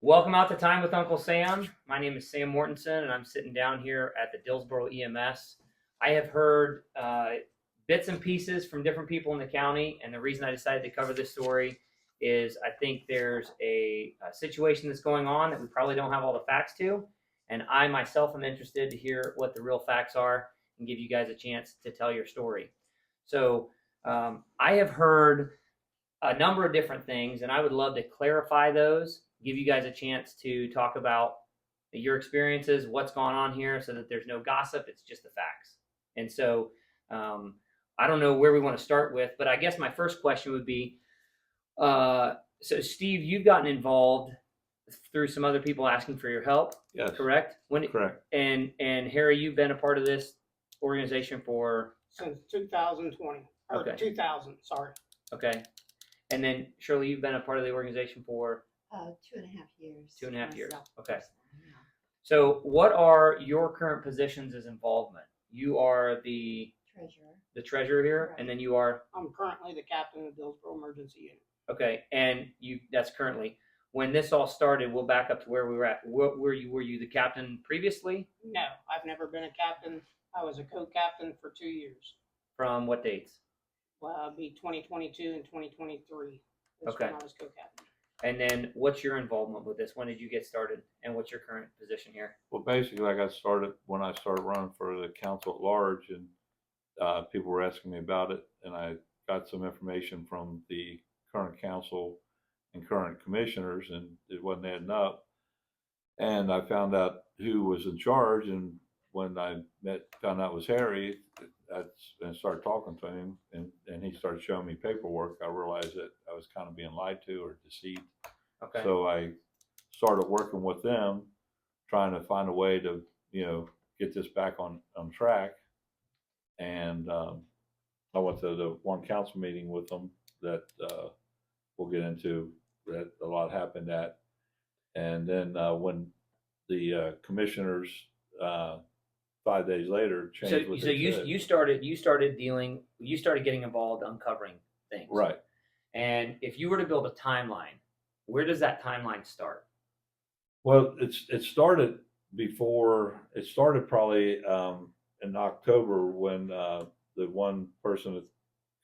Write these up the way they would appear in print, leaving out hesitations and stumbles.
Welcome out to Time with Uncle Sam. My name is Sam Mortensen, and I'm sitting down here at the Dillsboro EMS. I have heard bits and pieces from different people in the county, and the reason I decided to cover this story is I think there's a situation that's going on that we probably don't have all the facts to, and I myself am interested to hear what the real facts are and give you guys a chance to tell your story. So I have heard a number of different things, and I would love to clarify those, give you guys a chance to talk about your experiences, what's going on here, so that there's no gossip. It's just the facts. And so I don't know where we want to start with, but I guess my first question would be, so Steve, you've gotten involved through some other people asking for your help. Yes. Correct? Correct. And Harry, you've been a part of this organization since 2020 or Okay. 2000. Sorry. Okay. And then Shirley, you've been a part of the organization for 2.5 years. 2.5 years. myself. Okay. Yeah. So what are your current positions as involvement? You are the Treasurer. here, Right. and then you are I'm currently the captain of the Dillsboro Emergency Unit. okay, and that's currently. When this all started, we'll back up to where we were at. Were you the captain previously? No, I've never been a captain. I was a co-captain for 2 years. From what dates? Well, it'd be 2022 and 2023. That's Okay. when I was co-captain. And then what's your involvement with this? When did you get started? And what's your current position here? Well, basically, I got started when I started running for the council at large, and people were asking me about it, and I got some information from the current council and current commissioners, and it wasn't adding up. And I found out who was in charge, and when I found out it was Harry, and started talking to him, and he started showing me paperwork. I realized that I was kind of being lied to or deceived. Okay. So I started working with them, trying to find a way to, get this back on track. And I went to the one council meeting with them that we'll get into, that a lot happened at. And then when the commissioners 5 days later changed what So they said. you started getting involved uncovering things. Right. And if you were to build a timeline, where does that timeline start? Well, it started before. It started probably in October when the one person that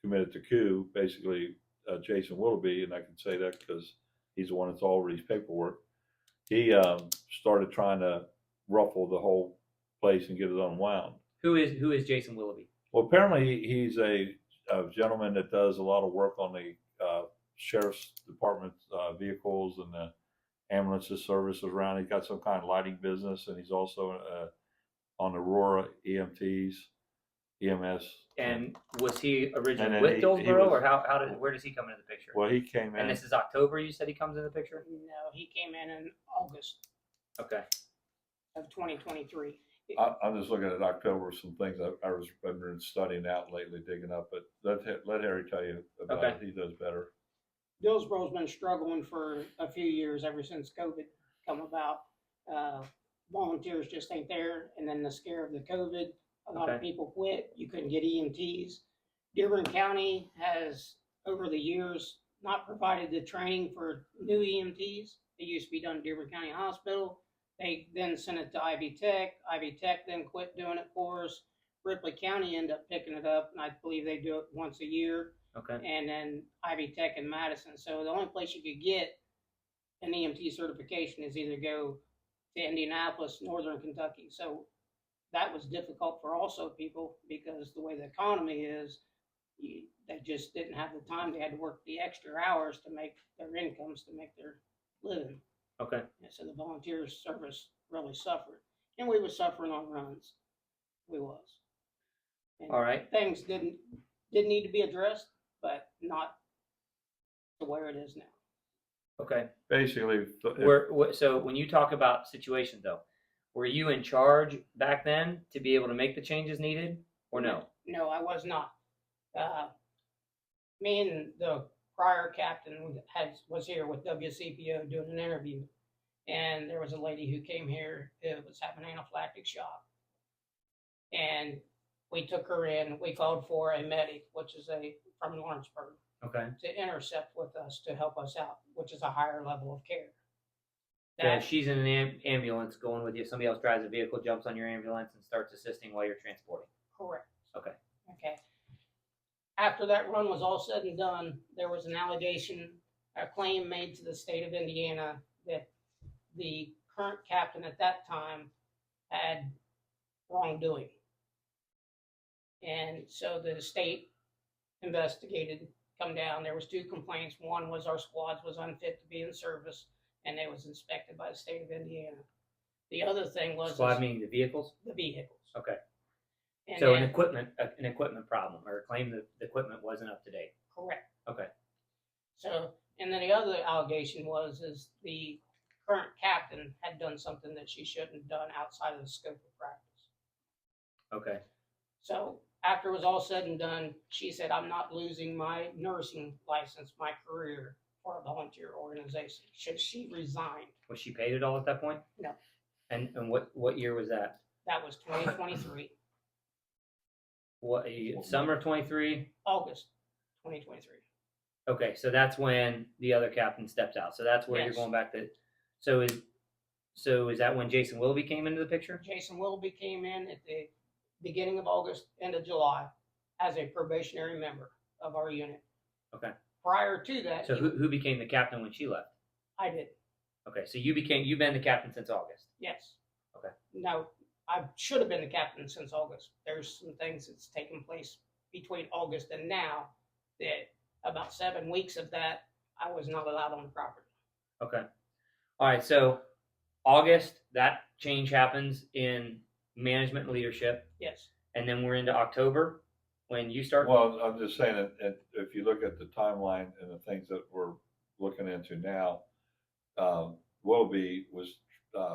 committed the coup, basically Jason Willoughby, and I can say that because he's the one that's all over these paperwork. He started trying to ruffle the whole place and get it unwound. Who is Jason Willoughby? Well, apparently he's a gentleman that does a lot of work on the sheriff's department vehicles and the ambulances services around. He's got some kind of lighting business, and he's also on Aurora EMS. And was he originally And with then Dillsboro, or where does he come into the picture? Well, he came in. And this is October. You said he comes into the picture. No, he came in August Okay. of 2023. I'm just looking at October, some things I've been studying out lately, digging up. But let Harry tell you about it. He does better. Dillsboro's been struggling for a few years, ever since COVID come about. Volunteers just ain't there, and then the scare of the COVID, a lot of people quit. You couldn't get EMTs. Dearborn County has, over the years, not provided the training for new EMTs. It used to be done at Dearborn County Hospital. They then sent it to Ivy Tech. Ivy Tech then quit doing it for us. Ripley County ended up picking it up, and I believe they do it once a year. Okay. And then Ivy Tech in Madison. So the only place you could get an EMT certification is either go to Indianapolis, Northern Kentucky. So that was difficult for also people, because the way the economy is, they just didn't have the time. They had to work the extra hours to make their incomes, to make their living. Okay. And so the volunteer service really suffered, and we were suffering on runs. We was. And All right. things did need to be addressed, but not to where it is now. Okay. Basically, So when you talk about situations, though, were you in charge back then to be able to make the changes needed, or no? No, I was not. Me and the prior captain was here with WCPO doing an interview, and there was a lady who came here who was having anaphylactic shock, and we took her in. We called for a medic, which is from Lawrenceburg, Okay. to intercept with us to help us out, which is a higher level of care. So That, she's in an ambulance going with you. Somebody else drives a vehicle, jumps on your ambulance, and starts assisting while you're transporting. correct. Okay. Okay. After that run was all said and done, there was an allegation, a claim made to the state of Indiana that the current captain at that time had wrongdoing. And so the state investigated, come down. There was 2 complaints. One was our squads was unfit to be in service, and it was inspected by the state of Indiana. The other thing was Squad meaning the vehicles. the vehicles. Okay. And So then, an equipment problem, or a claim that the equipment wasn't up to date. correct. Okay. So, and then the other allegation is the current captain had done something that she shouldn't have done outside of the scope of practice. Okay. So after it was all said and done, she said, I'm not losing my nursing license, my career for a volunteer organization. Should she resign? Was she paid it all at that point? No. And what year was that? That was 2023, What summer of 23? August 2023. Okay, so that's when the other captain steps out. So that's where Yes. you're going back to. So is that when Jason Willoughby came into the picture? Jason Willoughby came in at the beginning of August, end of July, as a probationary member of our unit. Okay. Prior to that, So who became the captain when she left? I did. Okay, so you've been the captain since August. Yes. Okay. No, I should have been the captain since August. There's some things that's taken place between August and now that about 7 weeks of that, I was not allowed on the property. Okay. All right, so August, that change happens in management and leadership, Yes. and then we're into October when you start. Well, I'm just saying that if you look at the timeline and the things that we're looking into now, Willoughby was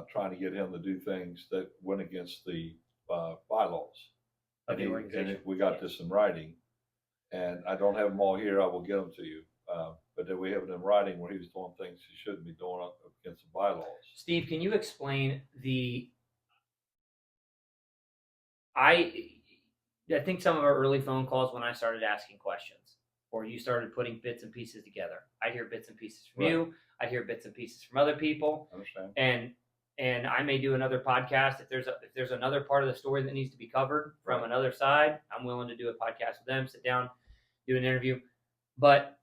trying to get him to do things that went against the bylaws. Of the And organization. we got this in writing, and I don't have them all here. I will get them to you. But then we have it in writing where he was doing things he shouldn't be doing up against the bylaws. Steve, can you explain I think some of our early phone calls when I started asking questions, or you started putting bits and pieces together, I'd hear bits and pieces from you. I'd hear bits and pieces from other people. I understand. And I may do another podcast if there's another part of the story that needs to be covered from another side. I'm willing to do a podcast with them, sit down, do an interview. But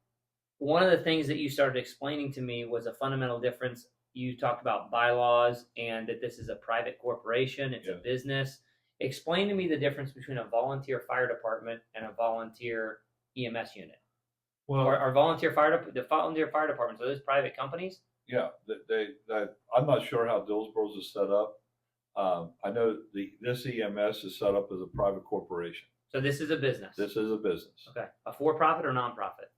one of the things that you started explaining to me was a fundamental difference. You talked about bylaws and that this is a private corporation, it's a business. Explain to me the difference between a volunteer fire department and a volunteer EMS unit. Well, Our volunteer the volunteer fire departments, are those private companies? yeah, I'm not sure how Dillsboro's is set up. I know this EMS is set up as a private corporation. So this is a business. This is a business. Okay. A for-profit or non-profit?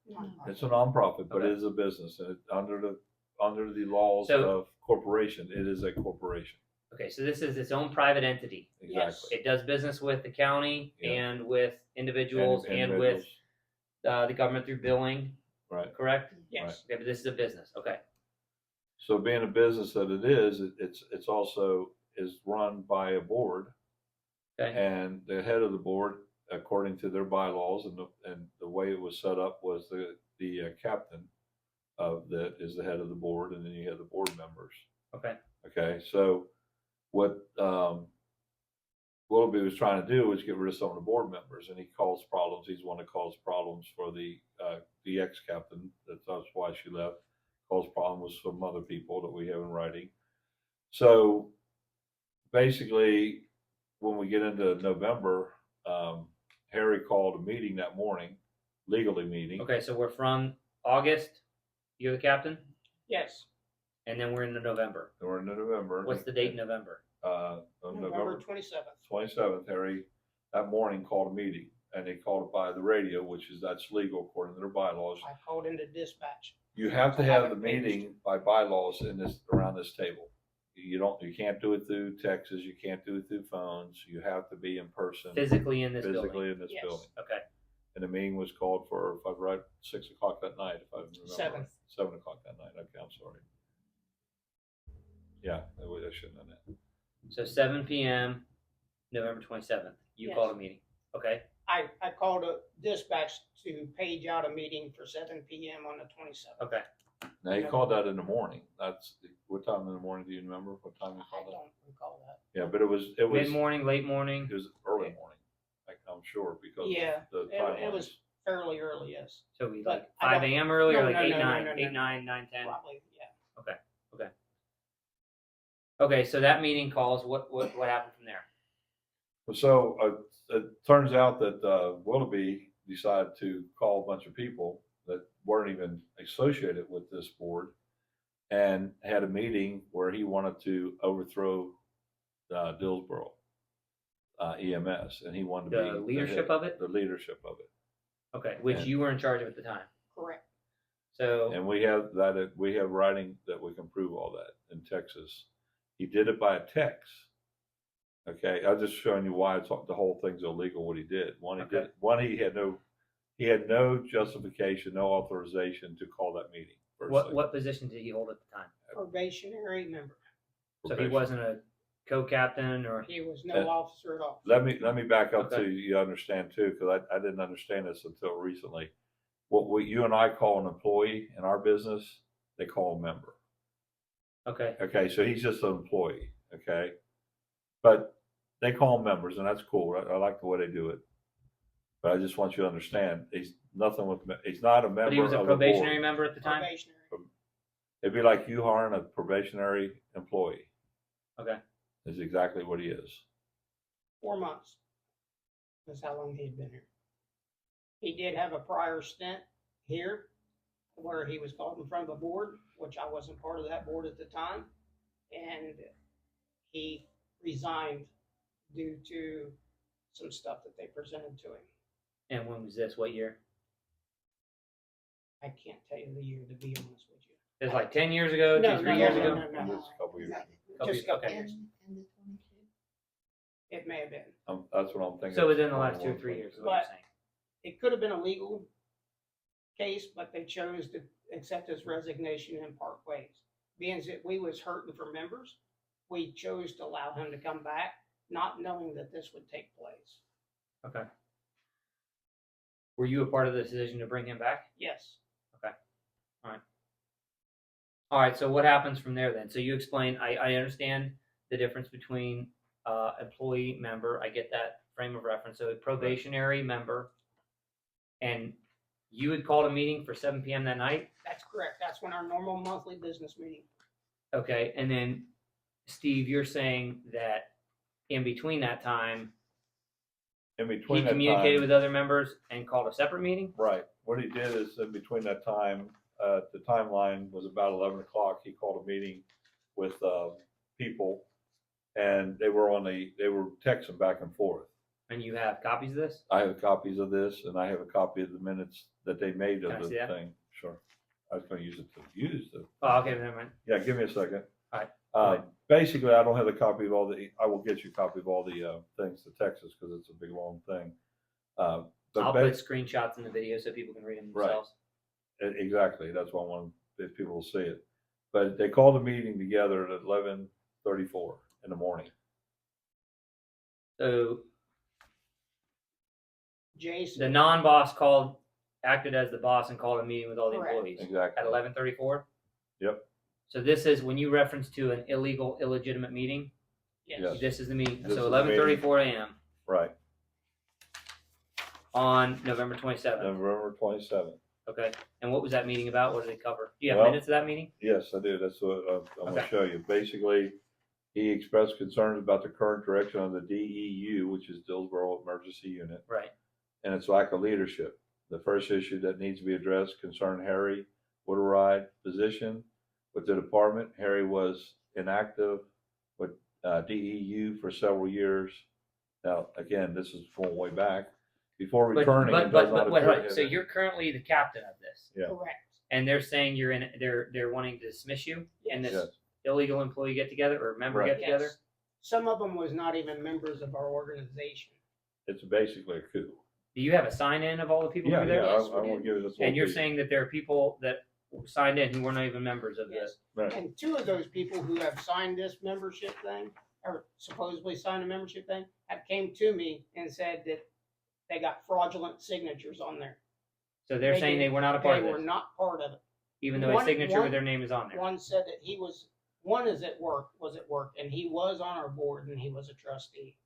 It's a nonprofit, but Okay. it is a business, and under the laws of corporation, it is a corporation. Okay, so this is its own private entity. Exactly. It does business with the county Yeah. and with individuals and with the government through billing, right. correct? Yes. Okay, but this is a business. Okay. So being a business that it is, it's also is run by a board, Okay. and the head of the board, according to their bylaws and the way it was set up, was the captain of that is the head of the board, and then you have the board members. Okay. Okay, so what Willoughby was trying to do was get rid of some of the board members, and he caused problems. He's one that caused problems for the ex-captain. That's why she left. Caused problems with some other people that we have in writing. So basically, when we get into November, Harry called a meeting that morning, legally meeting. Okay, so we're from August. You're the captain, Yes. and then we're into November. And we're into November. What's the date in November? On November 27th. 27th, Harry that morning called a meeting, and they called it by the radio, that's legal according to their bylaws. I called into dispatch. You have to have the meeting by bylaws around this table. You can't do it through texts, you can't do it through phones. You have to be in person, Physically in this building. physically in this Yes. building. Okay. And the meeting was called for, if I'm right, 6 o'clock that night, if I remember. 7. Right. 7 o'clock that night. Okay, I'm sorry. Yeah, I shouldn't have done that. So 7 p.m., November 27th. You Yes. called a meeting. Okay. I called a dispatch to page out a meeting for 7 p.m. on the 27th. Okay. Now, he called that in the morning. What time in the morning, do you remember? What time he I called that? don't recall that. Yeah, but it was Mid-morning, late morning? It was early morning, I'm sure, because Yeah, the it timelines. was fairly early, yes. So we But like I 5 don't- a.m. early no, or like no, 8, no, no, 9, no, no, 8, no. 9, 9, 10? Probably, yeah. Okay, so that meeting calls, what happened from there? So it turns out that Willoughby decided to call a bunch of people that weren't even associated with this board and had a meeting where he wanted to overthrow Dillsboro EMS, and he wanted to be The leadership of it? The leadership of it. Okay, which And- you were in charge of at the time. Correct. So, And we have writing that we can prove all that in Texas. He did it by a text. Okay, I'm just showing you why the whole thing's illegal. What he did. He had no justification, no authorization to call that meeting. what position did he hold at the time? Probationary member. So he wasn't a co-captain or? He was no officer at all. Let me back up Okay. to you understand too, because I didn't understand this until recently. What you and I call an employee in our business, they call a member. Okay, Okay, so he's just an employee. Okay, but they call them members, and that's cool. I like the way they do it. But I just want you to understand, he's not a member. but he was a of probationary board. member at the time? Probationary. It'd be like you hiring a probationary employee. Okay, Is exactly what he is. 4 months. That's how long he had been here. He did have a prior stint here where he was called in front of a board, which I wasn't part of that board at the time. And he resigned due to some stuff that they presented to him. and when was this? What year? I can't tell you the year, to be honest with you. It was like 10 years ago, No, 2, 3 no, years no, ago? no, no, no. Just a couple years. Just a couple Okay. years. And the 22. It may have been. That's what I'm thinking. So within the last 2 or 3 years is what you're But- saying? It could have been a legal case, but they chose to accept his resignation and part ways. Being that we was hurting for members, we chose to allow him to come back, not knowing that this would take place. Okay. Were you a part of the decision to bring him back? Yes, All right, so what happens from there then? So you explain, I understand the difference between employee member, I get that frame of reference, so a probationary member, and you had called a meeting for 7 p.m. that night? that's correct. That's when our normal monthly business meeting. Okay, and then Steve, you're saying that in between that time, In he between that communicated time, with other members and called a separate meeting? right. What he did is in between that time, the timeline was about 11 o'clock. He called a meeting with people, and they were texting back and forth. And you have copies of this? I have copies of this, and I have a copy of the minutes that they made Can of I the see that? thing. Sure. I was going to use it to use the. Oh, okay, never mind. Yeah, give me a second. All right, go ahead. Basically, I don't have a copy of all the. I will get you a copy of all the things to Texas because it's a big long thing. But I'll put screenshots in the video so people can read them Right. themselves. Exactly. That's why I want if people will see it. But they called a meeting together at 11:34 in the morning. So the Jason, non-boss acted as the boss and called a meeting with all the Correct. employees Exactly. at 11:34. Yep. So this is when you reference to an illegal, illegitimate meeting. yes, Yes. This is the meeting. This So is the 11:34 a.m. Right. on November 27th. November 27th. Okay. And what was that meeting about? What did it cover? Do you have Well- minutes of that meeting? Yes, I do. That's what I'm going Okay. to show you. Basically, he expressed concerns about the current direction of the DEU, which is Dillsboro Emergency Unit, Right. and its lack of leadership. The first issue that needs to be addressed concerned Harry Woodride position with the department. Harry was inactive with DEU for several years. Now, again, this is going way back. Before returning, he does not wait, appear to wait. have So any- you're currently the captain of this, Yeah. correct. and they're saying you're in. They're wanting to dismiss you in this Yes. illegal employee get together or member Right. get together. Yes. Some of them was not even members of our organization. It's basically a coup. Do you have a sign in of all the people who Yeah, were there? yeah. Yes, I we won't did. give it this. And you're little piece. saying that there are people that signed in who were not even members of Yes. the. Right. And two of those people who have signed this membership thing, or supposedly signed a membership thing, have came to me and said that they got fraudulent signatures on there. So they're They saying did. they were not a part They of were this. not part of it. even though a signature with their name is on there. One said that one was at work, and he was on our board and he was a trustee.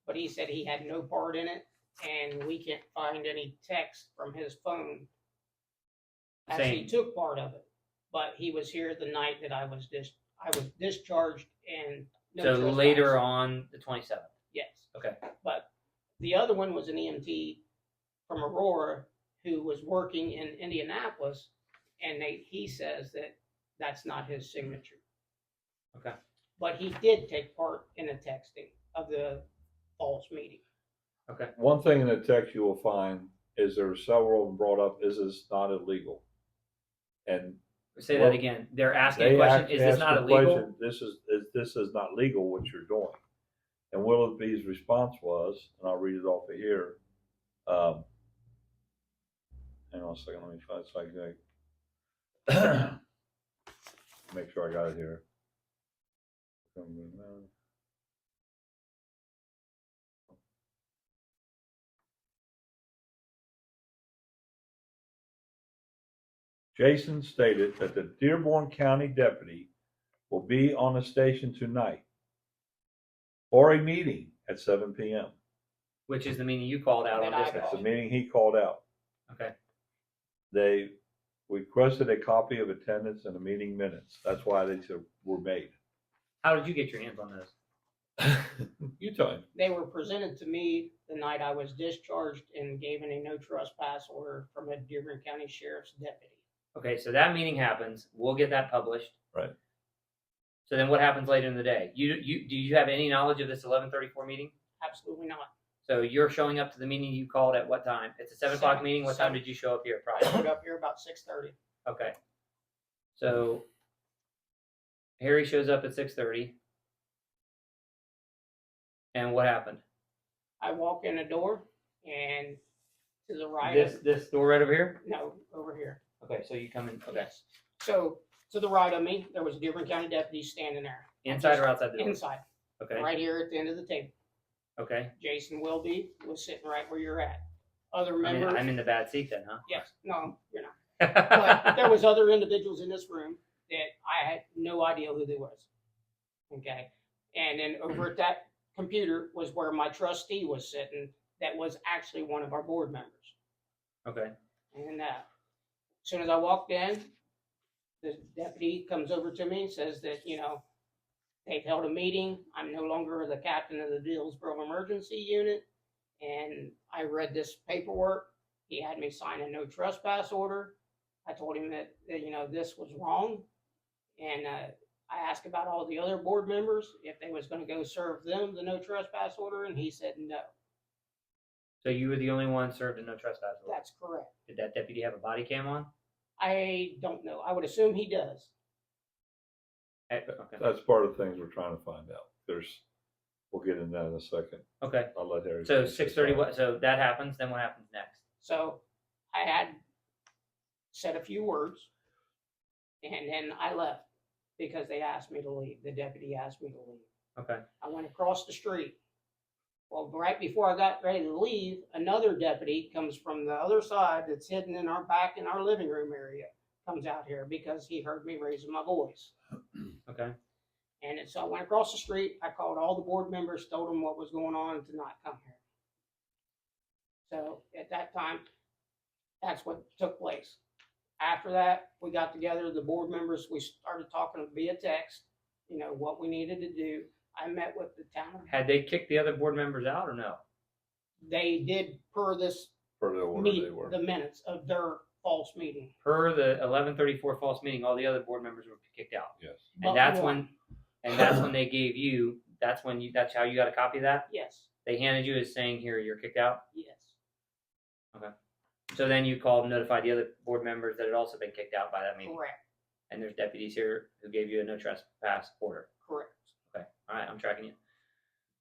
But he said he had no part in it, and we can't find any text from his phone as he Same. took part of it. But he was here the night that I was discharged and no So trespass. later on the 27th. Yes. Okay. But the other one was an EMT from Aurora who was working in Indianapolis, and he says that that's not his signature. Okay. But he did take part in the texting of the false meeting. Okay. One thing in the text you will find is there are several of them brought up, is this not illegal? And Say Well, that again. They're asking a they question. Is this asked not the illegal? question, this is not legal what you're doing. And Willoughby's response was, and I'll read it off of here. Hang on a second, let me find it so I can make sure I got it here. Jason stated that the Dearborn County deputy will be on the station tonight for a meeting at 7 p.m. Which is the meaning you called out on That I dispatch. That's the meeting he called out. Okay. They requested a copy of attendance and the meeting minutes. That's why they were made. How did you get your hands on those? You tell him. They were presented to me the night I was discharged and given a no trespass order from a Dearborn County Sheriff's deputy. Okay, so that meeting happens. We'll get that published. Right. So then what happens later in the day? Do you have any knowledge of this 11:34 meeting? Absolutely not. So you're showing up to the meeting you called at what time? It's a 7 o'clock meeting. What time 7. did you show up here I prior? showed up here about 6:30. Okay. So Harry shows up at 6:30. And what happened? I walk in the door, and to the right, This door right over here? no, over here. Okay, so you come in. Okay. Yes. So to the right of me, there was a Dearborn County deputy standing there. Inside or outside the door? Inside, Okay. right here at the end of the table. Okay. Jason Wilby was sitting right where you're at. Other I'm members. in the bad seat then, huh? Yes. No, you're not. But there was other individuals in this room that I had no idea who they was. Okay. And then over at that computer was where my trustee was sitting. That was actually one of our board members. Okay. And as soon as I walked in, the deputy comes over to me and says that, they've held a meeting. I'm no longer the captain of the Dillsboro Emergency Unit. And I read this paperwork. He had me sign a no trespass order. I told him that this was wrong. And I asked about all the other board members, if they was going to go serve them the no trespass order, and he said no. So you were the only one served a no trespass order. That's correct. Did that deputy have a body cam on? I don't know. I would assume he does. Okay. That's part of the things we're trying to find out. We'll get into that in a second. Okay. I'll let Harry. So finish his 6:30. thought. What? So that happens. Then what happens next? So I had said a few words, and then I left because they asked me to leave. The deputy asked me to leave. Okay. I went across the street. Well, right before I got ready to leave, another deputy comes from the other side that's hidden in our living room area, comes out here because he heard me raising my voice. Okay. And so I went across the street. I called all the board members, told them what was going on to not come here. So at that time, that's what took place. After that, we got together, the board members, we started talking via text, what we needed to do. I met with the town. Had they kicked the other board members out or no? They did per this For the order they were. the minutes of their false meeting. Per the 11:34 false meeting, all the other board members were kicked out. Yes. But And that's one. when they gave you. That's how you got a copy of that. Yes, They handed you as saying, "Here, you're kicked out." yes. So then you called and notified the other board members that had also been kicked out by that meeting. Correct, And there's deputies here who gave you a no trespass order. correct. Okay. All right. I'm tracking you.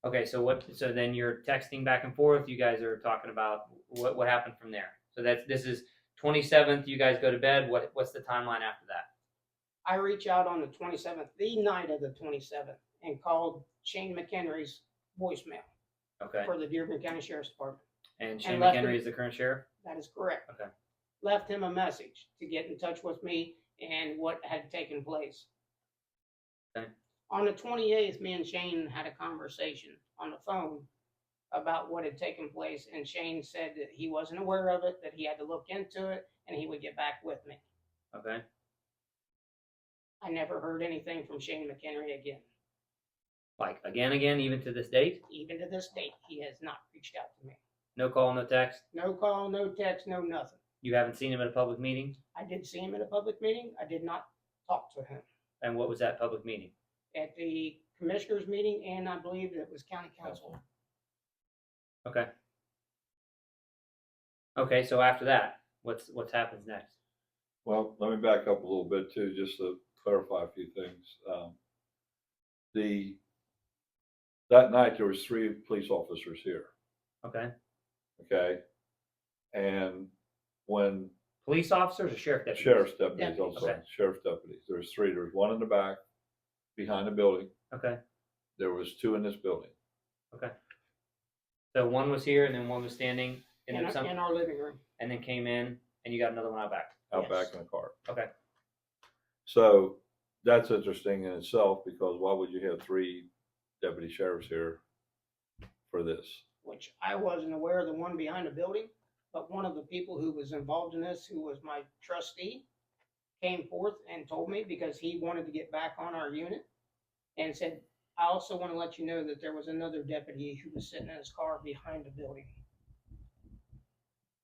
Okay. So then you're texting back and forth. You guys are talking about what happened from there. So this is 27th. You guys go to bed. What's the timeline after that? I reach out on the 27th, the night of the 27th, and called Shane McHenry's voicemail Okay. for the Dearborn County Sheriff's Department. And Shane left McHenry him- is the current sheriff? That is correct. Okay. Left him a message to get in touch with me and what had taken place. Okay. On the 28th, me and Shane had a conversation on the phone about what had taken place, and Shane said that he wasn't aware of it, that he had to look into it, and he would get back with me. Okay. I never heard anything from Shane McHenry again. Like again, even to this date? Even to this date, he has not reached out to me. No call, no text? No call, no text, no nothing. You haven't seen him at a public meeting? I did see him at a public meeting. I did not talk to him. And what was that public meeting? At the commissioners meeting, and I believe it was county council. Okay. Okay, so after that, what's happens next? Well, let me back up a little bit too, just to clarify a few things. That night there was 3 police officers here. Okay. Okay, and when Police officers or sheriff deputies? sheriff's deputies, I'm Deputies. sorry, Okay. sheriff's deputies, there was 3. There was 1 in the back behind the building. Okay. There was 2 in this building. Okay. So one was here and then one was standing in In our living room. and then came in and you got another one out back. Out Yes. back in the car. Okay. So that's interesting in itself, because why would you have 3 deputy sheriffs here for this? Which I wasn't aware of the one behind the building, but one of the people who was involved in this, who was my trustee, came forth and told me, because he wanted to get back on our unit, and said, I also want to let you know that there was another deputy who was sitting in his car behind the building.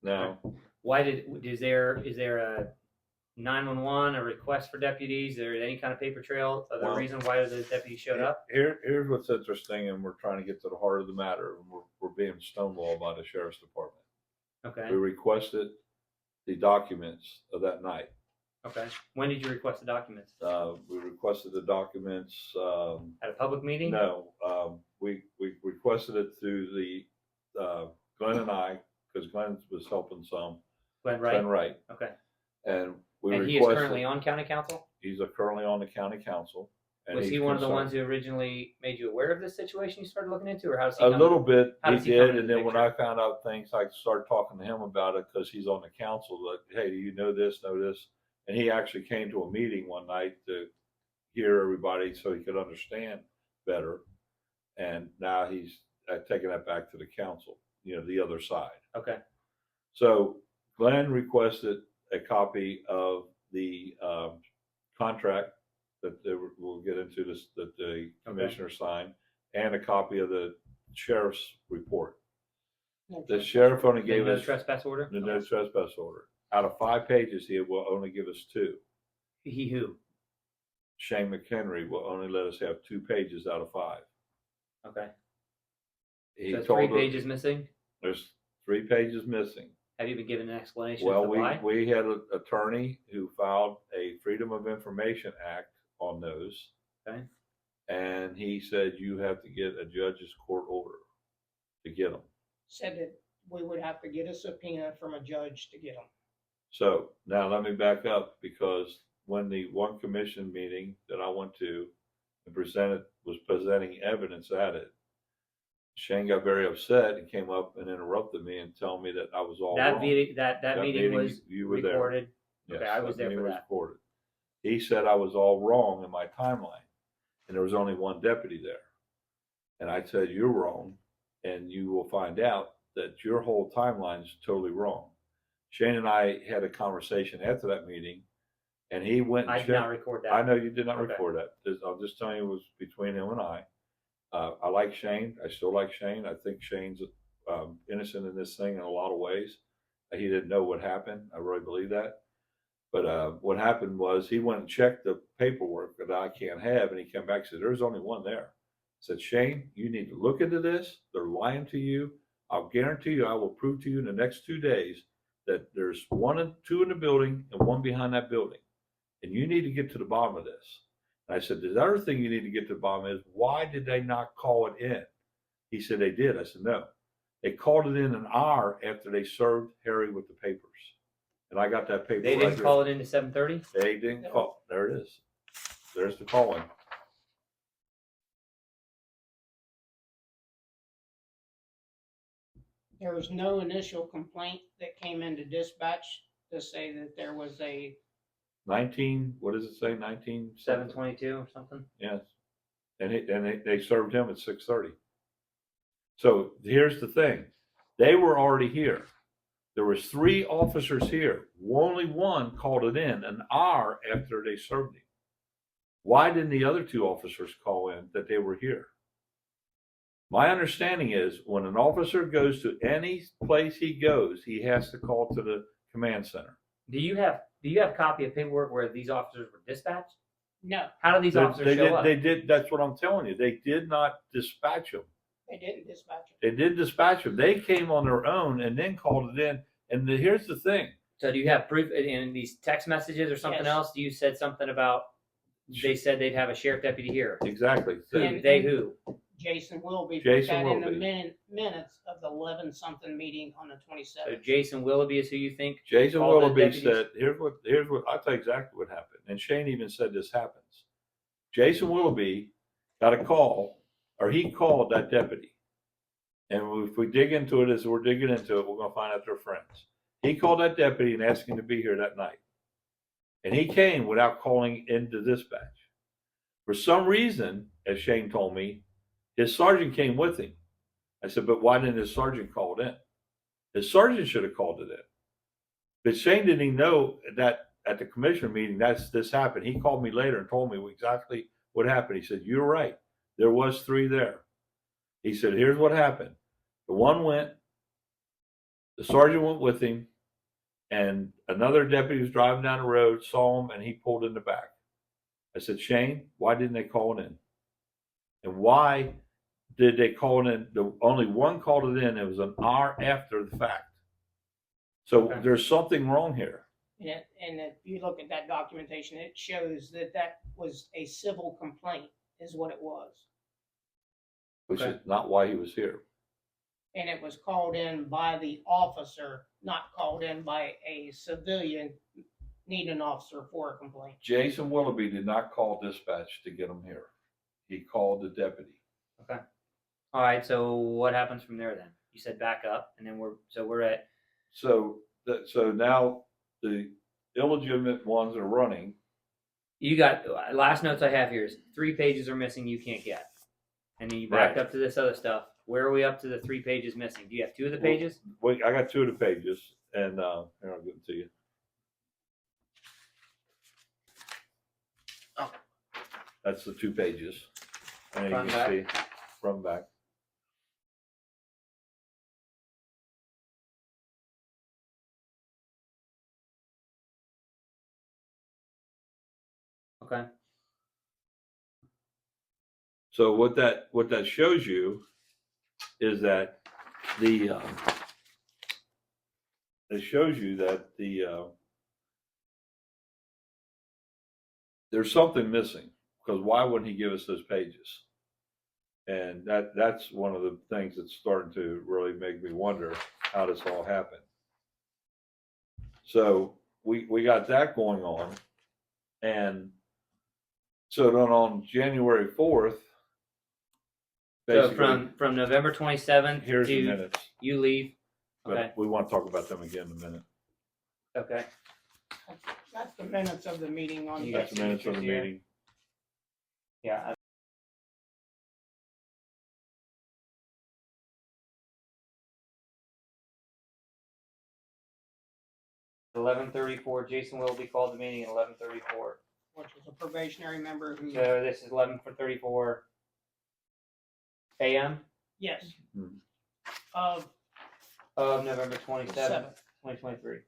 Now, Why is there a 911, a request for deputies? Is there any kind of paper trail of the Well, reason why the deputies showed up? here's what's interesting, and we're trying to get to the heart of the matter, and we're being stonewalled by the sheriff's department. Okay. We requested the documents of that night. Okay. When did you request the documents? We requested the documents, At a public meeting? no, we requested it through the, Glenn and I, because Glenn was helping some. Glenn Wright? Glenn Wright. Okay. And we And he is requested. currently on county council? He's currently on the county council. and Was he's he one of the concerned. ones who originally made you aware of this situation you started looking into, or how does he A come? little bit, how he does he come did, into and the then when I picture? found out things, I started talking to him about it, because he's on the council, like, hey, do you know this, And he actually came to a meeting one night to hear everybody so he could understand better. And now he's taking that back to the council, the other side. Okay. So Glenn requested a copy of the contract that we'll get into this, that the commissioner signed, and a copy of the sheriff's report. The sheriff only gave No us trespass order? the no trespass order. Out of 5 pages, he will only give us 2. He who? Shane McHenry will only let us have 2 pages out of 5. Okay. He So told 3 us pages missing? there's 3 pages missing. Have you been given an explanation Well, as to why? we had an attorney who filed a Freedom of Information Act on those. Okay. And he said you have to get a judge's court order to get them. Said that we would have to get a subpoena from a judge to get them. So now let me back up, because when the one commission meeting that I went to and was presenting evidence at it, Shane got very upset and came up and interrupted me and told me that I was all That wrong. meeting, that meeting was you were there. recorded. Yes, Okay, I was there meeting for was that. recorded. He said I was all wrong in my timeline, and there was only 1 deputy there. And I said, you're wrong, and you will find out that your whole timeline is totally wrong. Shane and I had a conversation after that meeting, and he went and I checked. did not record that. I know you did not Okay. record that. I'm just telling you, it was between him and I. I like Shane. I still like Shane. I think Shane's innocent in this thing in a lot of ways. He didn't know what happened. I really believe that. But what happened was he went and checked the paperwork that I can't have, and he came back and said, there's only 1 there. I said, Shane, you need to look into this. They're lying to you. I'll guarantee you, I will prove to you in the next 2 days that there's 1 and 2 in the building and 1 behind that building. And you need to get to the bottom of this. And I said, the other thing you need to get to the bottom is, why did they not call it in? He said, they did. I said, no. They called it in an hour after they served Harry with the papers. And I got that paper. They didn't call it into 7:30? They didn't call. There it is. There's the calling. There was no initial complaint that came into dispatch to say that there was a what does it say, 19? 722 or something. Yes. And they served him at 6:30. So here's the thing. They were already here. There was 3 officers here. Only one called it in an hour after they served him. Why didn't the other 2 officers call in that they were here? My understanding is when an officer goes to any place he goes, he has to call to the command center. Do you have a copy of paperwork where these officers were dispatched? No, How did these officers show up? They did. That's what I'm telling you. They did not dispatch them. they didn't dispatch it. They did dispatch them. They came on their own and then called it in. And here's the thing. So do you have proof in these text messages or something Yes. else? You said something about they said they'd have a sheriff deputy here. Exactly. And- They who? Jason Willoughby put Jason that in the Willoughby. minutes of the 11-something meeting on the So 27th. Jason Willoughby is who you think? Jason called the Willoughby deputies? said, here's what, I'll tell you exactly what happened. And Shane even said this happens. Jason Willoughby got a call, or he called that deputy. And if we dig into it, as we're digging into it, we're going to find out they're friends. He called that deputy and asked him to be here that night. And he came without calling into dispatch. For some reason, as Shane told me, his sergeant came with him. I said, but why didn't his sergeant call it in? His sergeant should have called it in. But Shane didn't even know that at the commissioner meeting, this happened. He called me later and told me exactly what happened. He said, you're right. There was 3 there. He said, here's what happened. The one went, the sergeant went with him, and another deputy was driving down the road, saw him, and he pulled in the back. I said, Shane, why didn't they call it in? And why did they call it in? Only one called it in. It was an hour after the fact. So Okay. there's something wrong here. And if you look at that documentation, it shows that that was a civil complaint is what it was. Which Okay. is not why he was here. And it was called in by the officer, not called in by a civilian needing an officer for a complaint. Jason Willoughby did not call dispatch to get him here. He called the deputy. Okay. All right. So what happens from there then? You said back up, and then we're at. So now the illegitimate ones are running. You got last notes I have here is 3 pages are missing. You can't get, and then you back Right. up to this other stuff. Where are we up to the 3 pages missing? Do you have 2 of the pages? Wait, I got 2 of the pages, and here, I'll give it to you. Oh. That's the 2 pages. And you Front can back? see from back. Okay. So what that shows you is that there's something missing, because why wouldn't he give us those pages? And that's one of the things that's starting to really make me wonder how this all happened. So we got that going on, and so then on January 4th, So basically, from November 27th here's the to minutes. you leave. But Okay. we want to talk about them again in a minute. Okay. That's the minutes of the meeting on. You the- got That's the minutes of the here. meeting. Yeah. 11:34. Jason Willoughby called the meeting at 11:34. Which was a probationary member who, So this is 11:34 a.m. yes, Hmm. of of November 27th, 7th. 2023.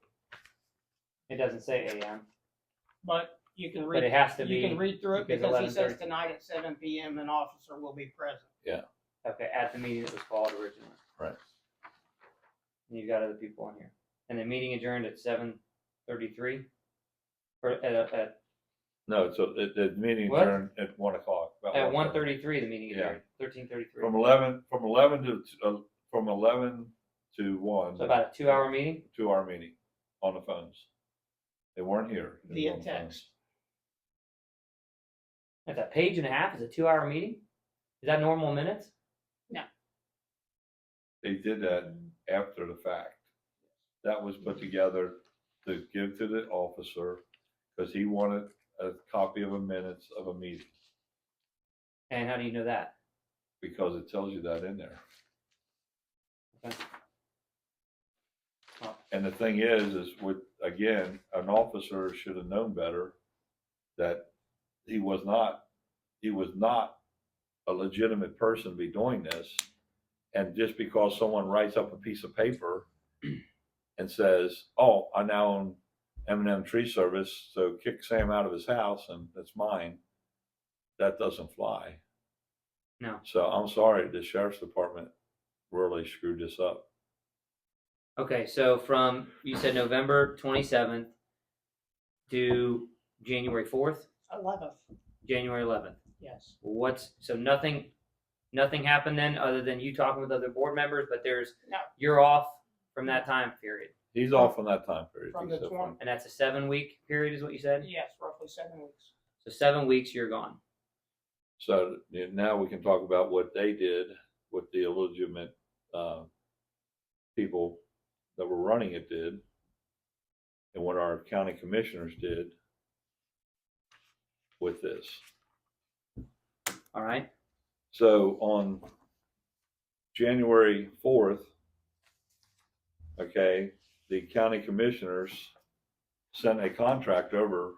It doesn't say a.m. But you can But read, it has to you be can read through it because because he says 11:30. tonight at 7 PM an officer will be present. Okay, at the meeting that was called originally. Right. And you've got other people on here. And the meeting adjourned at 7:33? Or at No, so the meeting What? adjourned at 1 o'clock. about 1:33 the meeting Yeah. adjourned. 13:33. From 11 to 1. So about a 2-hour meeting? 2-hour meeting on the phones. They weren't here. They were Via on the phones. text. That's a page and a half is a 2-hour meeting? Is that normal minutes? They did that after the fact. That was put together to give to the officer, because he wanted a copy of the minutes of a meeting, And how do you know that? because it tells you that in there. Okay. And the thing is with, again, an officer should have known better that he was not a legitimate person to be doing this. And just because someone writes up a piece of paper and says, oh, I now own M&M Tree Service, so kick Sam out of his house and it's mine, that doesn't fly. No. So I'm sorry, the sheriff's department really screwed this up. Okay, so from, you said November 27th to January 4th, 11th, January 11th. yes. So nothing happened then other than you talking with other board members, but No. you're off from that time period. He's off on that time period. From the except 20 And that's a 7-week period is what you said? Yes, roughly 7 weeks. So 7 weeks you're gone. So now we can talk about what they did with the illegitimate people that were running it did, and what our county commissioners did with this. All right. So on January 4th, okay, the county commissioners sent a contract over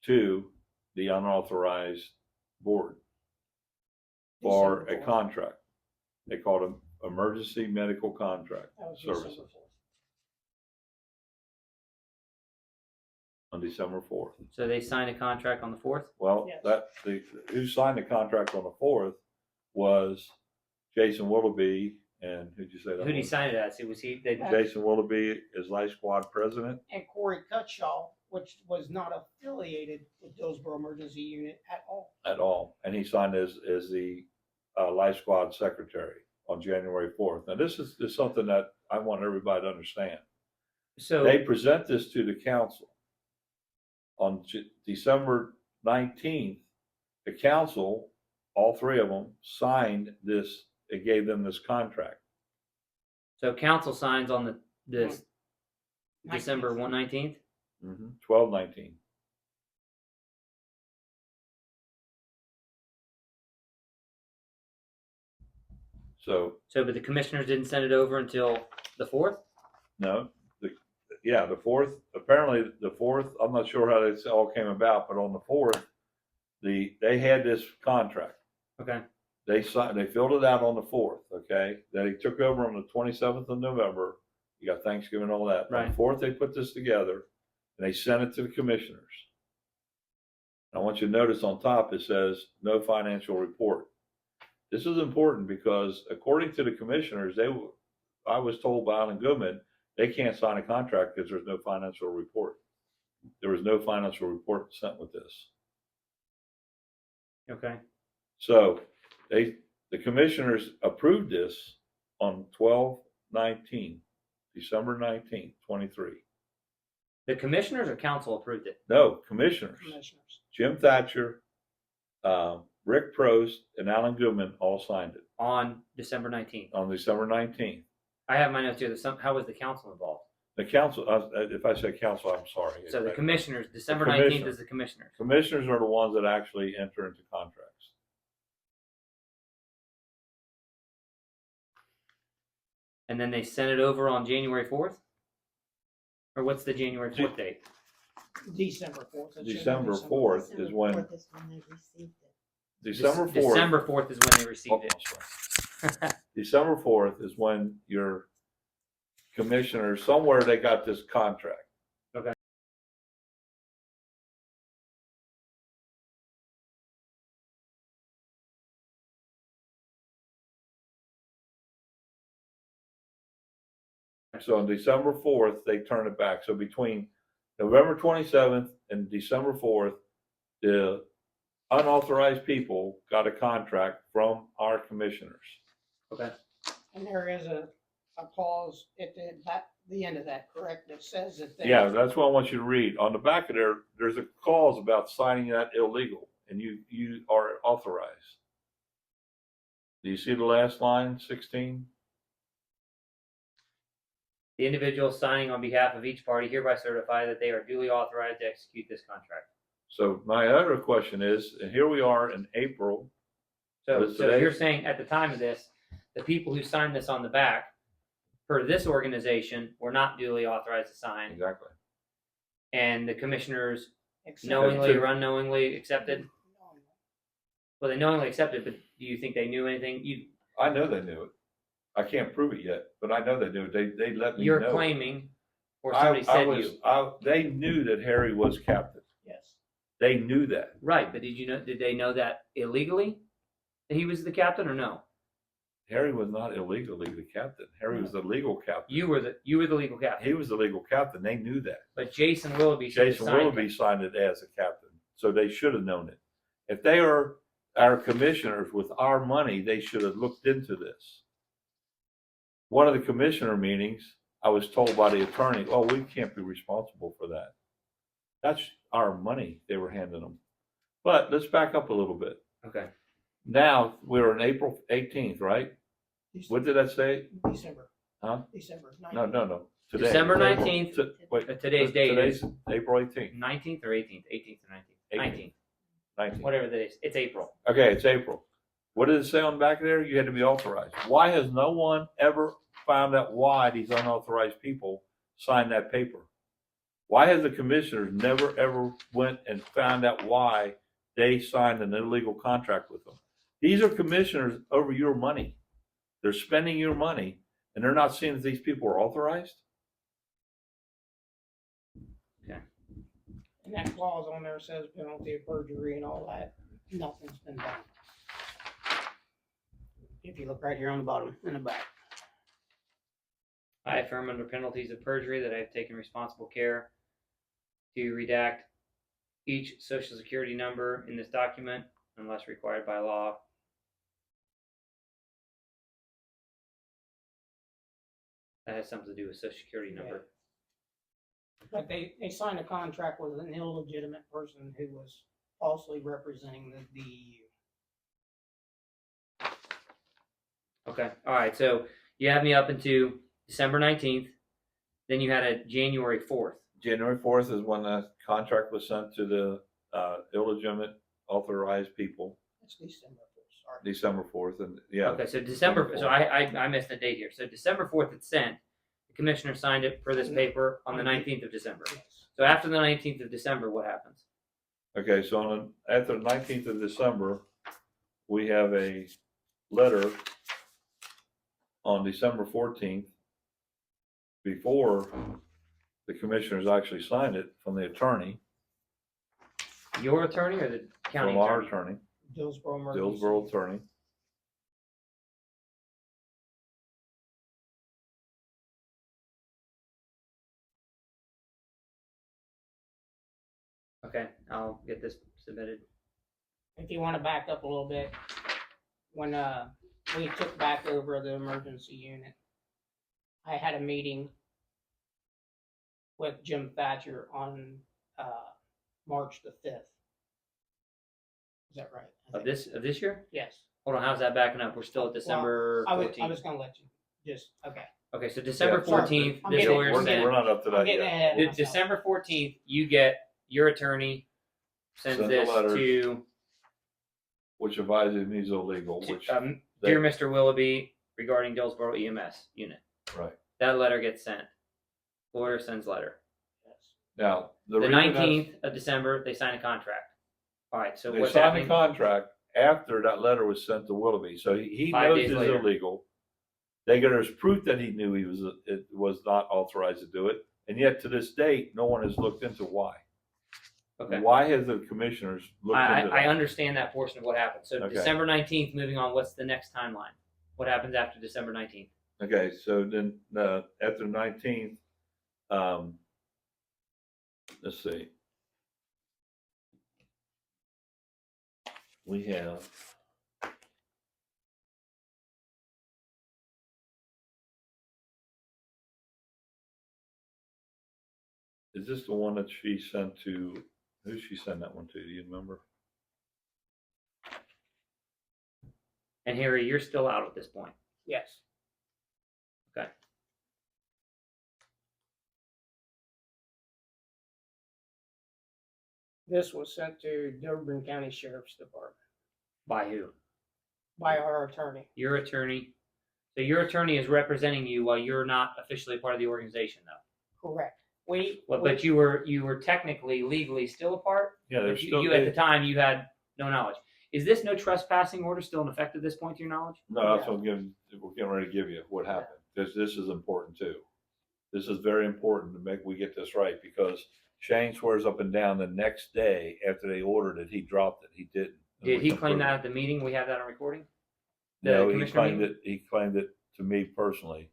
to the unauthorized board for December a 4th. contract. They called it emergency medical contract That was services December 4th. on December 4th. So they signed a contract on the 4th? Well, Yes. who signed the contract on the 4th was Jason Willoughby, and who'd you say that Who did he was? sign it at? So was he, they, Jason Willoughby is Life Squad president. And Corey Cutshaw, which was not affiliated with Dillsboro Emergency Unit at all. At all, and he signed as the Life Squad secretary on January 4th. Now, this is something that I want everybody to understand. so They present this to the council on December 19th. The council, all three of them, signed this. It gave them this contract. so council signs on this 19th. December 19th? 12/19. So But the commissioners didn't send it over until the 4th? no, the 4th. Apparently the 4th. I'm not sure how this all came about, but on the 4th, they had this contract. Okay. They signed. They filled it out on the 4th. Okay. They took over on the 27th of November. You got Thanksgiving, all that. Right. On the 4th, they put this together and they sent it to the commissioners. I want you to notice on top it says no financial report. This is important because according to the commissioners, I was told by Alan Goodman, they can't sign a contract because there's no financial report. There was no financial report sent with this. Okay. So the commissioners approved this on 12/19, December 19th, 23. The commissioners or council approved it? No, commissioners. Commissioners. Jim Thatcher, Rick Prost, and Alan Goodman all signed it On December 19th. on December 19th. I have my notes here. How was the council involved? The council, if I said council, I'm sorry. So the commissioners, December The 19th commissioner. is the commissioners. Commissioners are the ones that actually enter into contracts. And then they sent it over on January 4th? Or what's the January 4th date? December 4th. It should be December 4th is when, December 4th is when they received it. December 4th. December 4th is when they received Oh, it. I'm sorry. December 4th is when your commissioners, somewhere they got this contract. Okay. So on December 4th, they turned it back. So between November 27th and December 4th, the unauthorized people got a contract from our commissioners. Okay. And there is a clause at the end of that, correct? That says that they. Yeah, that's what I want you to read. On the back of there, there's a clause about signing that illegal, and you are authorized. Do you see the last line, 16? The individuals signing on behalf of each party hereby certify that they are duly authorized to execute this contract. So my other question is, and here we are in April. So, What's so today? you're saying at the time of this, the people who signed this on the back for this organization were not duly authorized to sign, Exactly. and the commissioners Except- knowingly or unknowingly accepted? Well, they knowingly accepted, but do you think they knew anything? I know they knew it. I can't prove it yet, but I know they knew it. They let me You're know. claiming, or somebody said you. They knew that Harry was captain. Yes. They knew that. Right, but did they know that illegally? That he was the captain or no? Harry was not illegally the captain. Harry was the legal captain. You were the legal captain. He was the legal captain. They knew that. But Jason Willoughby should have Jason signed Willoughby it. signed it as a captain, so they should have known it. If they are our commissioners with our money, they should have looked into this. One of the commissioner meetings, I was told by the attorney, "Oh, we can't be responsible for that. That's our money they were handing them." But let's back up a little bit. Okay. Now we're on April 18th, right? What did I say? December. Huh? December. No. Today. December It's April. 19th. Wait, Today's date today's is April 18th. 19th or 18th? 18th or 19th? 19th. 19th. Whatever that is. It's April. Okay, it's April. What did it say on the back of there? You had to be authorized. Why has no one ever found out why these unauthorized people signed that paper? Why has the commissioners never ever went and found out why they signed an illegal contract with them? These are commissioners over your money. They're spending your money, and they're not seeing that these people are authorized? And that clause on there says penalty of perjury and all that. Nothing's been done. If you look right here on the bottom, in the back. I affirm under penalties of perjury that I have taken responsible care to redact each social security number in this document unless required by law. That has something to do with social security number. But they signed a contract with an illegitimate person who was falsely representing the DEU. Okay. All right. So you have me up into December 19th. Then you had a January 4th. January 4th is when the contract was sent to the illegitimate authorized people. That's December 1st, sorry. December 4th, and yeah. Okay. So December. So I missed the date here. So December 4th it's sent. The commissioner signed it for this paper on the 19th of December. Yes. So after the 19th of December, what happens? Okay, so after the 19th of December, we have a letter on December 14th, before the commissioners actually signed it, from the attorney, Your attorney or the county from our attorney? attorney, Dillsboro emergency. Dillsboro attorney. Okay, I'll get this submitted. If you want to back up a little bit, when we took back over the emergency unit, I had a meeting with Jim Thatcher on March the 5th. Is that right? I Of think. this year? Yes. Hold on, how's that backing up? We're still at December I 14th. was going to let you just, okay. Okay, so December Yeah, sorry. 14th, I'm this getting- order I'm getting- We're not up to I'm that getting yet. ahead of myself. December 14th, you get your attorney sends Send the this letter. to, Which advises me is illegal, which, dear Mr. Willoughby regarding Dillsboro EMS unit. right. That letter gets sent. Lawyer sends letter. Yes. Now, The reason that's- 19th of December, they sign a contract. All right, so They what's signed happening? the contract after that letter was sent to Willoughby, so he 5 knows days it's later. illegal. There's proof that he knew it was not authorized to do it, and yet to this date, no one has looked into why. Okay. Why has the commissioners looked into that? I understand that portion of what happened. So Okay. December 19th, moving on, what's the next timeline? What happens after December 19th? Okay, so then after 19th, let's see. We have. Is this the one that she sent to, who did she send that one to? Do you remember? And Harry, you're still out at this point. Yes. Okay. This was sent to Dearborn County Sheriff's Department By who? by our attorney. Your attorney. So your attorney is representing you while you're not officially part of the organization, though. Correct. But you were technically, legally still a part. Yeah, But there's you, still. you at the time you had no knowledge. Is this no trespassing order still in effect at this point, to your knowledge? No, that's what we're getting ready to give you, what happened. This is important too. This is very important to we get this right, because Shane swears up and down the next day after they ordered it, he dropped it. He didn't. Did he can claim prove that it. at the meeting? We have that on recording? The No, he commissioner claimed meeting? he claimed it to me personally,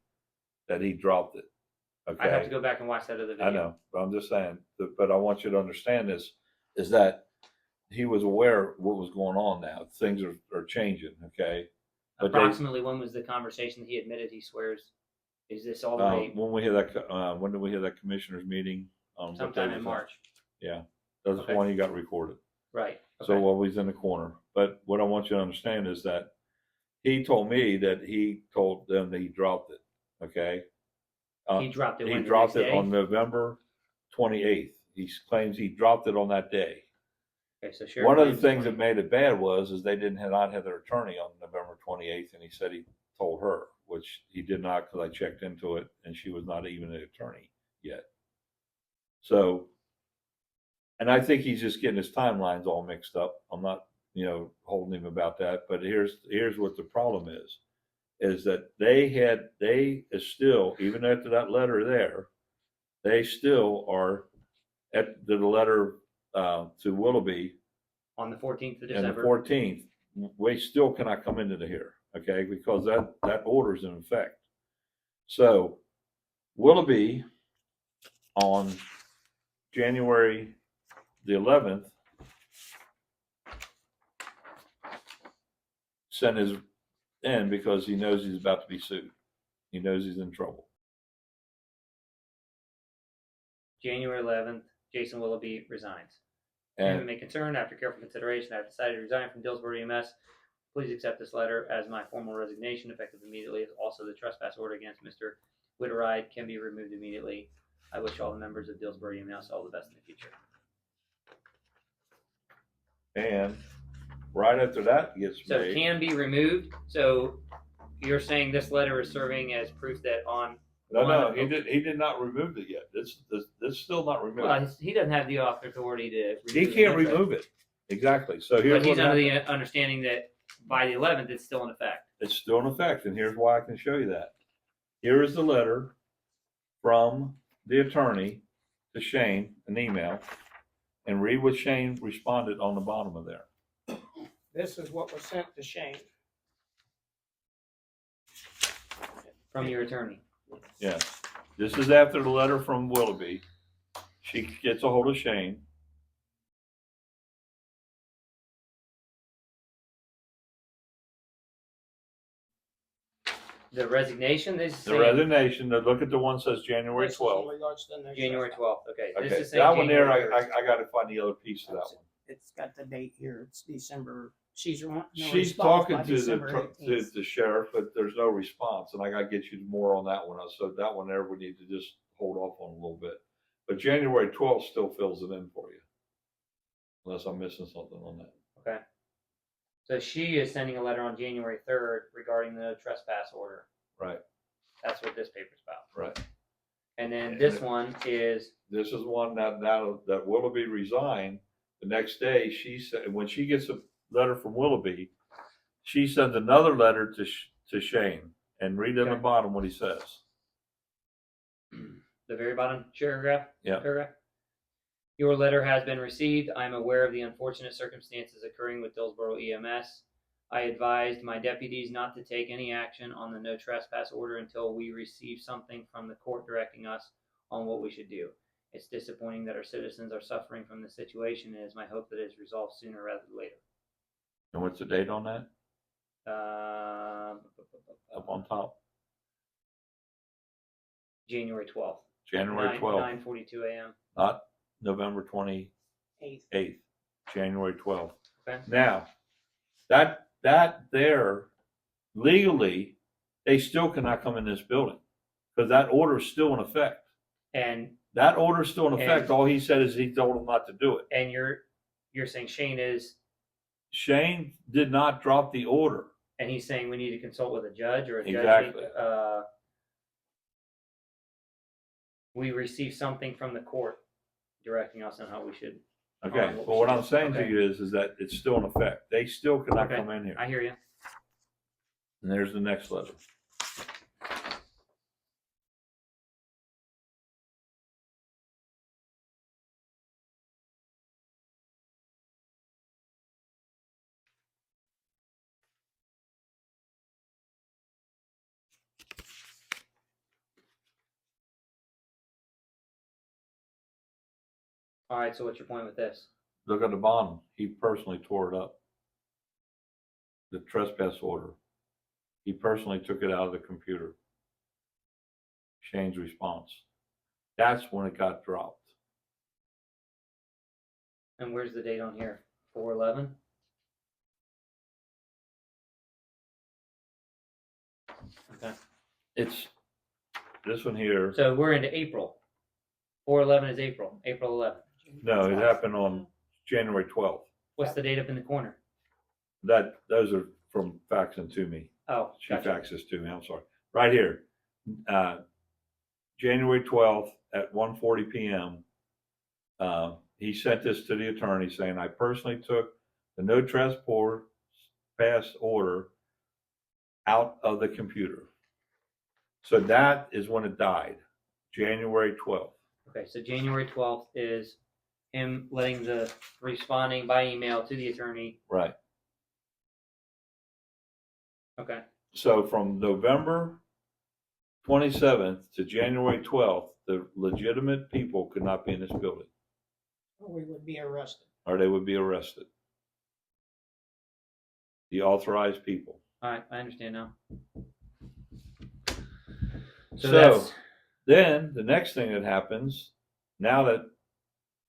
that he dropped it. I'd have to Okay, go back and watch that other video. I know, but I'm just saying, but I want you to understand this, is that he was aware of what was going on now. Things are changing, okay? But they- Approximately when was the conversation that he admitted he swears? Is this all the way when we had that, when did we have that commissioners meeting? What day sometime was in that? March? Yeah, that's Okay. the one he got recorded. Right. So Okay. while he's in the corner, but what I want you to understand is that he told me that he told them that he dropped it. Okay. He dropped it. He when, the dropped next it day? on November 28th. He claims he dropped it on that day. Okay, so Sheriff One of the claims things 20. that made it bad is they didn't not have their attorney on November 28th, and he said he told her, which he did not, because I checked into it, and she was not even an attorney yet. So, and I think he's just getting his timelines all mixed up. I'm not, holding him about that. But here's what the problem is that they is still, even after that letter there, they still are at the letter to Willoughby On the 14th of and the December. 14th. We still cannot come into the here, okay, because that order's in effect. So Willoughby on January the 11th sent his in because he knows he's about to be sued. He knows he's in trouble. January 11th, Jason Willoughby resigns. And May concern, after careful consideration, I have decided to resign from Dillsboro EMS. Please accept this letter as my formal resignation, effective immediately. Also, the trespass order against Mr. Witteride can be removed immediately. I wish all the members of Dillsboro EMS all the best in the future. and right after that gets So made. can be removed. So you're saying this letter is serving as proof that on. No, he did not remove it yet. This is still not removed. Well, he doesn't have the authority to. He can't remove it. Exactly. So here's But he's what under happened. the understanding that by the 11th, it's still in effect. It's still in effect, and here's why I can show you that. Here is the letter from the attorney to Shane, an email, and read what Shane responded on the bottom of there. This is what was sent to Shane. From your attorney. Yeah, this is after the letter from Willoughby. She gets a hold of Shane. The resignation. This is The saying resignation. Look at the one that says January This is 12th. in regards to the no January trespass. 12th. Okay. This Okay, is saying that one there, January 3rd. I got to find the other piece of that one. It's got the date here. It's December. She's She's talking to the sheriff, but there's no response, and I got to get you more on that one. So that one there, we need to just hold off on a little bit. But January 12th still fills it in for you, unless I'm missing something on that. Okay. So she is sending a letter on January 3rd regarding the trespass order. Right, That's what this paper's about. right. And then this one is This is one that Willoughby resigned. The next day, she said, when she gets a letter from Willoughby, she sends another letter to Shane, and read in the Okay. bottom what he says. the very bottom paragraph. Yeah. Paragraph. Your letter has been received. I am aware of the unfortunate circumstances occurring with Dillsboro EMS. I advised my deputies not to take any action on the no trespass order until we receive something from the court directing us on what we should do. It's disappointing that our citizens are suffering from this situation, and it is my hope that it is resolved sooner rather than later. And what's the date on that? Up on top. January 12th. January 12th, 9:42 a.m. not November 28th, Eighth. January 12th. Okay. Now, that there, legally, they still cannot come in this building, because that order is still in effect. And That order is still in effect. And- All he said is he told them not to do it. and you're saying Shane is, Shane did not drop the order. and he's saying we need to consult with a judge or a judge. Exactly. We received something from the court directing us on how we should. Okay, what we well, what should I'm do. saying Okay. to you is that it's still in effect. They still cannot Okay. come in here. I hear you. And there's the next letter. All right, so what's your point with this? Look at the bottom. He personally tore it up. The trespass order. He personally took it out of the computer. Shane's response. That's when it got dropped. And where's the date on here? 4/11? Okay. It's this one here. So we're into April. 4/11 is April, April 11th. No, it happened on January 12th. What's the date up in the corner? Those are from faxing to me. Oh, She gotcha. faxes to me, I'm sorry. Right here. January 12th at 1:40 p.m. He sent this to the attorney saying, I personally took the no trespass order out of the computer. So that is when it died, January 12th. Okay, so January 12th is him letting the responding by email to the attorney. Right. Okay, So from November 27th to January 12th, the legitimate people could not be in this building, Or we would be arrested. or they would be arrested. The authorized people. all right, I understand now. So that's then the next thing that happens, now that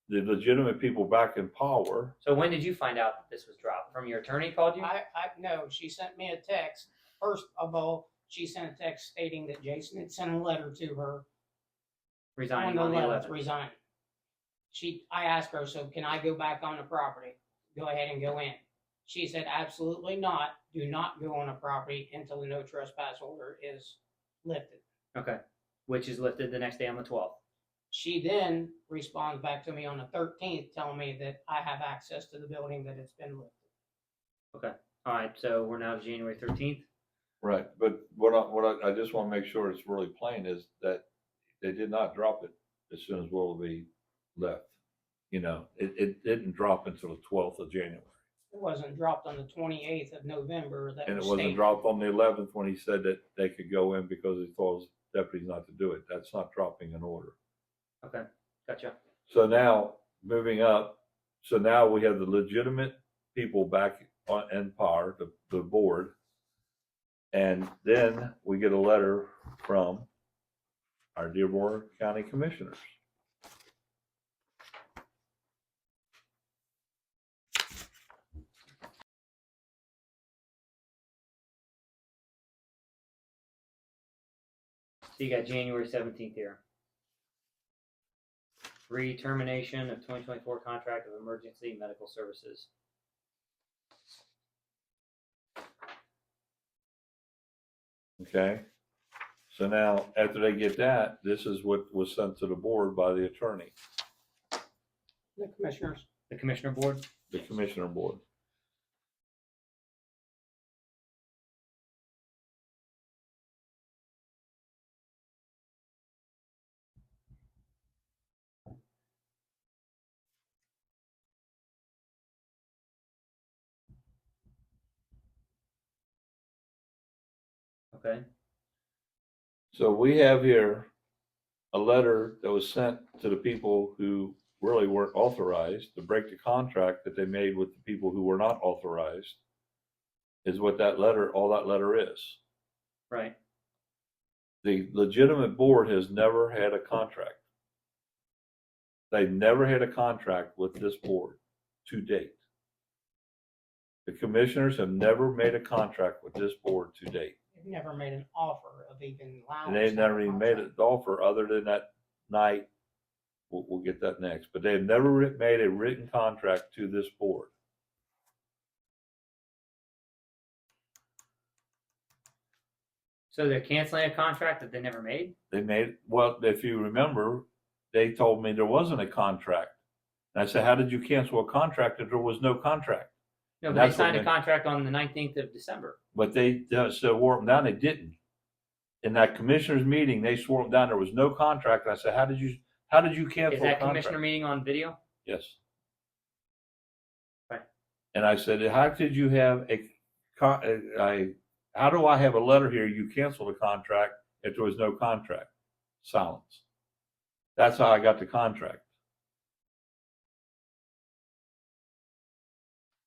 the legitimate people back in power, so when did you find out that this was dropped? From your attorney called you? No, she sent me a text. First of all, she sent a text stating that Jason had sent a letter to her Resigning on on the the 11th, 11th. resigning. I asked her, so can I go back on the property? Go ahead and go in. She said, absolutely not. Do not go on a property until the no trespass order is lifted. Okay, which is lifted the next day on the 12th. She then responds back to me on the 13th, telling me that I have access to the building, that it's been lifted. Okay, all right, so we're now to January 13th. right? But I just want to make sure it's really plain is that they did not drop it as soon as Willoughby left. You know, it didn't drop until the 12th of January. It wasn't dropped on the 28th of November. That And it was wasn't stated. dropped on the 11th when he said that they could go in because he told his deputies not to do it. That's not dropping an order. Okay, gotcha. So now, moving up, so now we have the legitimate people back in power, the board. And then we get a letter from our Dearborn County Commissioners. So you got January 17th here. Re-termination of 2024 contract of emergency medical services. Okay. So now, after they get that, this is what was sent to the board by the attorney, The commissioners. The commissioner board? the commissioner board. Okay, So we have here a letter that was sent to the people who really weren't authorized to break the contract that they made with the people who were not authorized, is what that letter, all that letter is. right. The legitimate board has never had a contract. They've never had a contract with this board to date. The commissioners have never made a contract with this board to date. They've never made an offer of even allowing. And they've never even made an offer other than that night We'll get that next. But they've never made a written contract to this board. So they're canceling a contract that they never made? They made, well, if you remember, they told me there wasn't a contract. And I said, how did you cancel a contract if there was no contract? No, And but they that's what signed a they- contract on the 19th of December. But they swore them down. They didn't. In that commissioners meeting, they swore them down. There was no contract. And I said, how did you cancel Is a that contract? commissioner meeting on video? Yes. Right. And I said, how did you have how do I have a letter here? You canceled a contract if there was no contract. Silence. That's how I got the contract.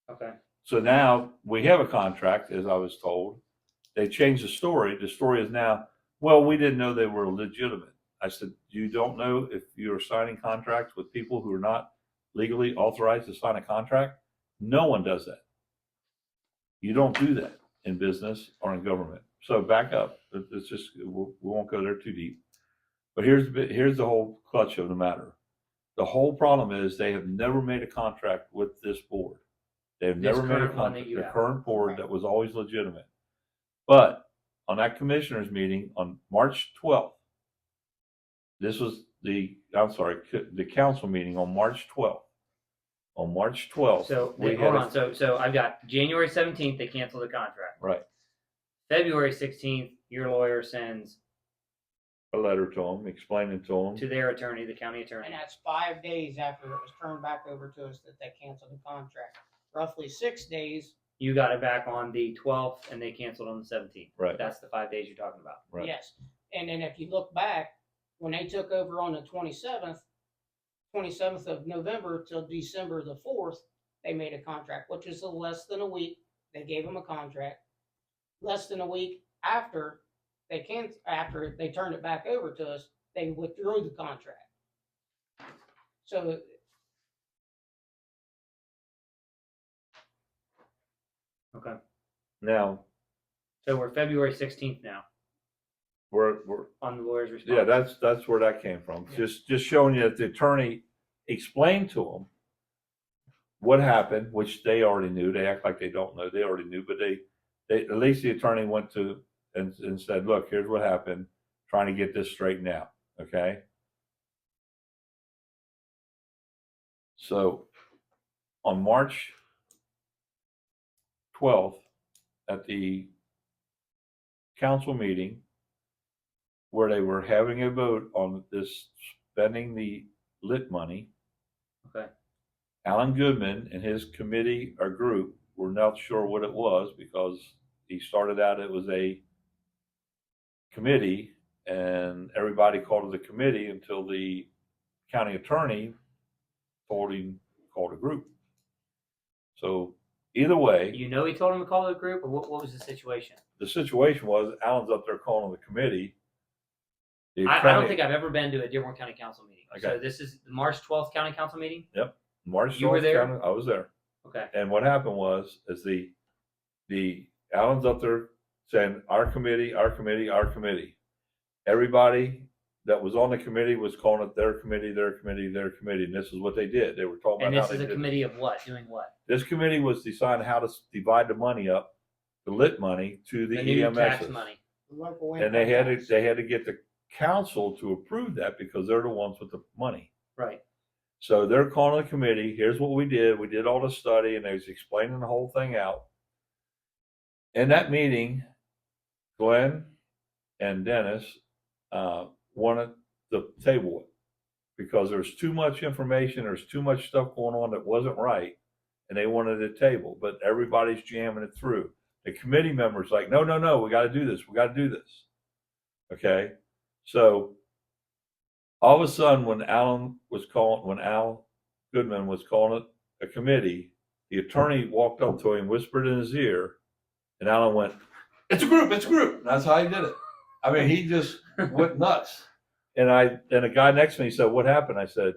Okay. So now we have a contract, as I was told. They changed the story. The story is now, well, we didn't know they were legitimate. I said, you don't know if you're signing contracts with people who are not legally authorized to sign a contract? No one does that. You don't do that in business or in government. So back up. It's just, we won't go there too deep. But here's the whole clutch of the matter. The whole problem is they have never made a contract with this board. They've This never made a current one that contract, you the have. current board Right. that was always legitimate. But on that commissioners meeting on March 12th, this was the council meeting on March 12th. On March 12th. So we hold had on. So I've got January 17th, they canceled the contract. Right. February 16th, your lawyer sends A letter to them, explaining to them. to their attorney, the county attorney. And that's 5 days after it was turned back over to us that they canceled the contract. Roughly 6 days, You got it back on the 12th and they canceled on the 17th. Right. That's the 5 days you're talking about. Right. yes. And then if you look back, when they took over on the 27th of November till December the 4th, they made a contract, which is less than a week. They gave them a contract. Less than a week after after they turned it back over to us, they withdrew the contract. So Okay. Now, So we're February 16th now we're on the lawyer's response. yeah, that's where that came from. Yeah. Just showing you that the attorney explained to them what happened, which they already knew. They act like they don't know. They already knew, but they at least the attorney went to and said, look, here's what happened, trying to get this straightened out. Okay. So on March 12th at the council meeting where they were having a vote on this spending the lit money, Okay. Alan Goodman and his committee or group were not sure what it was because he started out, it was a committee and everybody called it a committee until the county attorney told him, called a group. So either way, You know he told him to call the group, or what was the situation? the situation was Alan's up there calling the committee. The I don't county- think I've ever been to a Dearborn County Council meeting. So Okay. this is the March 12th County Council meeting? March You were 12th there? county- I was there. Okay. And what happened was, is the Alan's up there saying, our committee, our committee, our committee. Everybody that was on the committee was calling it their committee, their committee, their committee. And this is what they did. They were talking And about how this they is a did it. committee of what? Doing what? This committee was deciding how to divide the money up, the lit money to the new EMSs. tax money. local And they had income tax. to get the council to approve that because they're the ones with the money. Right. So they're calling the committee, here's what we did. We did all the study and they was explaining the whole thing out. In that meeting, Glenn and Dennis wanted to table it because there's too much information, there's too much stuff going on that wasn't right, and they wanted a table, but everybody's jamming it through. The committee members like, no, we got to do this. We got to do this. Okay. So all of a sudden, when Al Goodman was calling it a committee, the attorney walked up to him, whispered in his ear, and Alan went, it's a group. And that's how he did it. I mean, he just went nuts. And a guy next to me said, what happened? I said,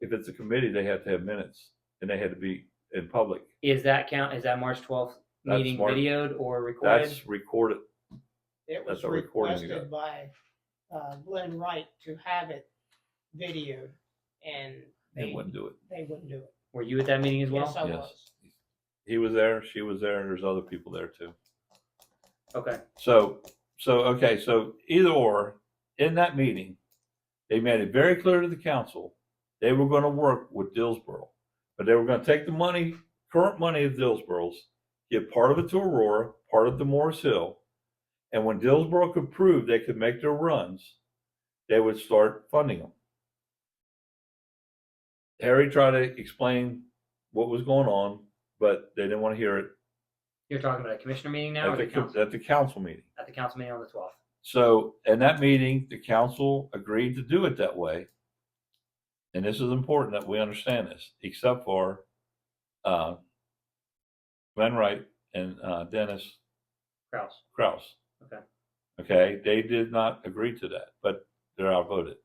if it's a committee, they have to have minutes and they had to be in public. Is that March 12th That's meeting March- videoed or recorded? That's recorded. It was That's a recording you requested by Glenn Wright to have it videoed, and They wouldn't do it. They wouldn't do it. Were you at that meeting as well? Yes, I Yes. was. He was there, she was there, there's other people there too. Okay. So either or, in that meeting, they made it very clear to the council, they were gonna work with Dillsboro. But they were gonna take the money, current money of Dillsboro's, give part of it to Aurora, part of the Morris Hill. And when Dillsboro could prove they could make their runs, they would start funding them. Harry tried to explain what was going on, but they didn't want to hear it You're talking about a commissioner meeting now, or at the the council? council meeting. At the council meeting on the 12th. So in that meeting, the council agreed to do it that way. And this is important that we understand this, except for Glenn Wright and Dennis Kraus. Okay. Okay, they did not agree to that, but they're outvoted.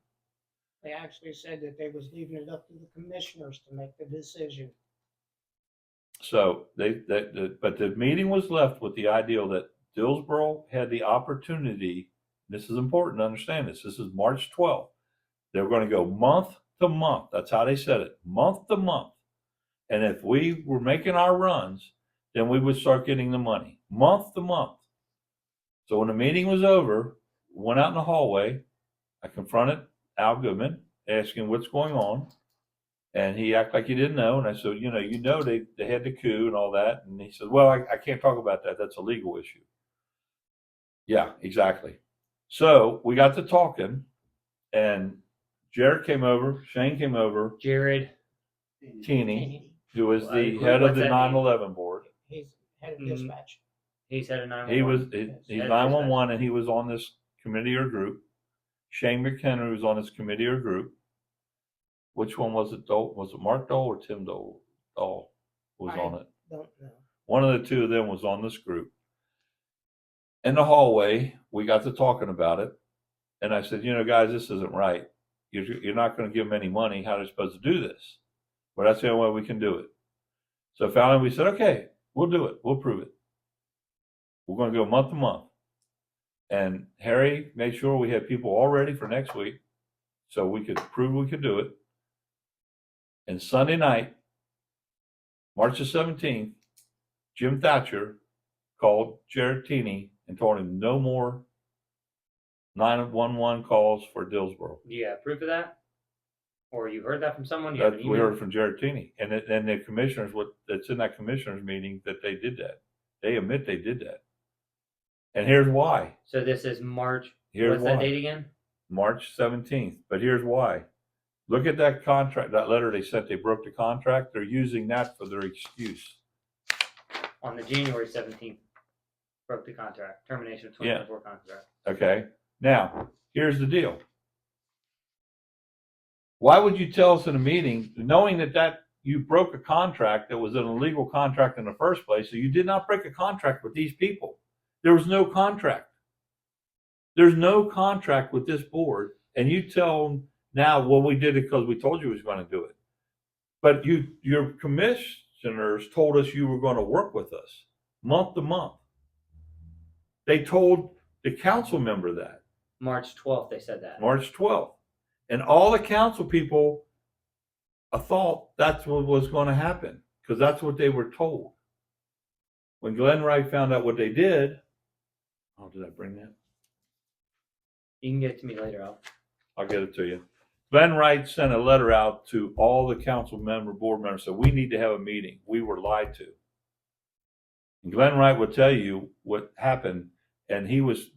They actually said that they was leaving it up to the commissioners to make the decision. So but the meeting was left with the idea that Dillsboro had the opportunity. This is important to understand this. This is March 12th. They were going to go month to month. That's how they said it, month to month. And if we were making our runs, then we would start getting the money month to month. So when the meeting was over, went out in the hallway. I confronted Al Goodman, asking what's going on. And he acted like he didn't know. And I said, they had the coup and all that. And he said, well, I can't talk about that. That's a legal issue. Yeah, exactly. So we got to talking, and Jared came over, Shane came over, Jared. Teeny, who was the What's head of the that 9/11 board. He's head of dispatch. He's head of 911. He was he's Head of 911, and he was on this committee or group. Shane McHenry was on this committee or group. Which one was it? Dole? Was it Mark Dole or Tim Dole? Dole was on it. Don't know. One of the two of them was on this group. In the hallway, we got to talking about it, and I said, guys, this isn't right. You're not going to give them any money. How are they supposed to do this? But that's the only way we can do it. So finally, we said, okay, we'll do it. We'll prove it. We're going to go month to month. And Harry made sure we had people all ready for next week, so we could prove we could do it. And Sunday night, March the 17th, Jim Thatcher called Jared Teeny and told him no more 911 calls for Dillsboro. Do you have proof of that? Or you heard that from someone? You have an We email? heard from Jared Teeny. And the commissioners, that's in that commissioners meeting, that they did that. They admit they did that. And here's why. So this is March. Here's What's that why. date again? March 17th. But here's why. Look at that contract, that letter they sent. They broke the contract. They're using that for their excuse. On the January 17th, broke the contract. Termination of 2024 contract. Okay. Now, here's the deal. Why would you tell us in a meeting, knowing that you broke a contract that was an illegal contract in the first place? So you did not break a contract with these people. There was no contract. There's no contract with this board, and you tell them now, well, we did it because we told you we was going to do it. But your commissioners told us you were going to work with us month to month. They told the council member that. March 12th, they said that. March 12th. And all the council people thought that's what was going to happen, because that's what they were told. When Glenn Wright found out what they did, did I bring that? You can get it to me later, I'll get it to you. Glenn Wright sent a letter out to all the board members, said we need to have a meeting. We were lied to. And Glenn Wright would tell you what happened, and he was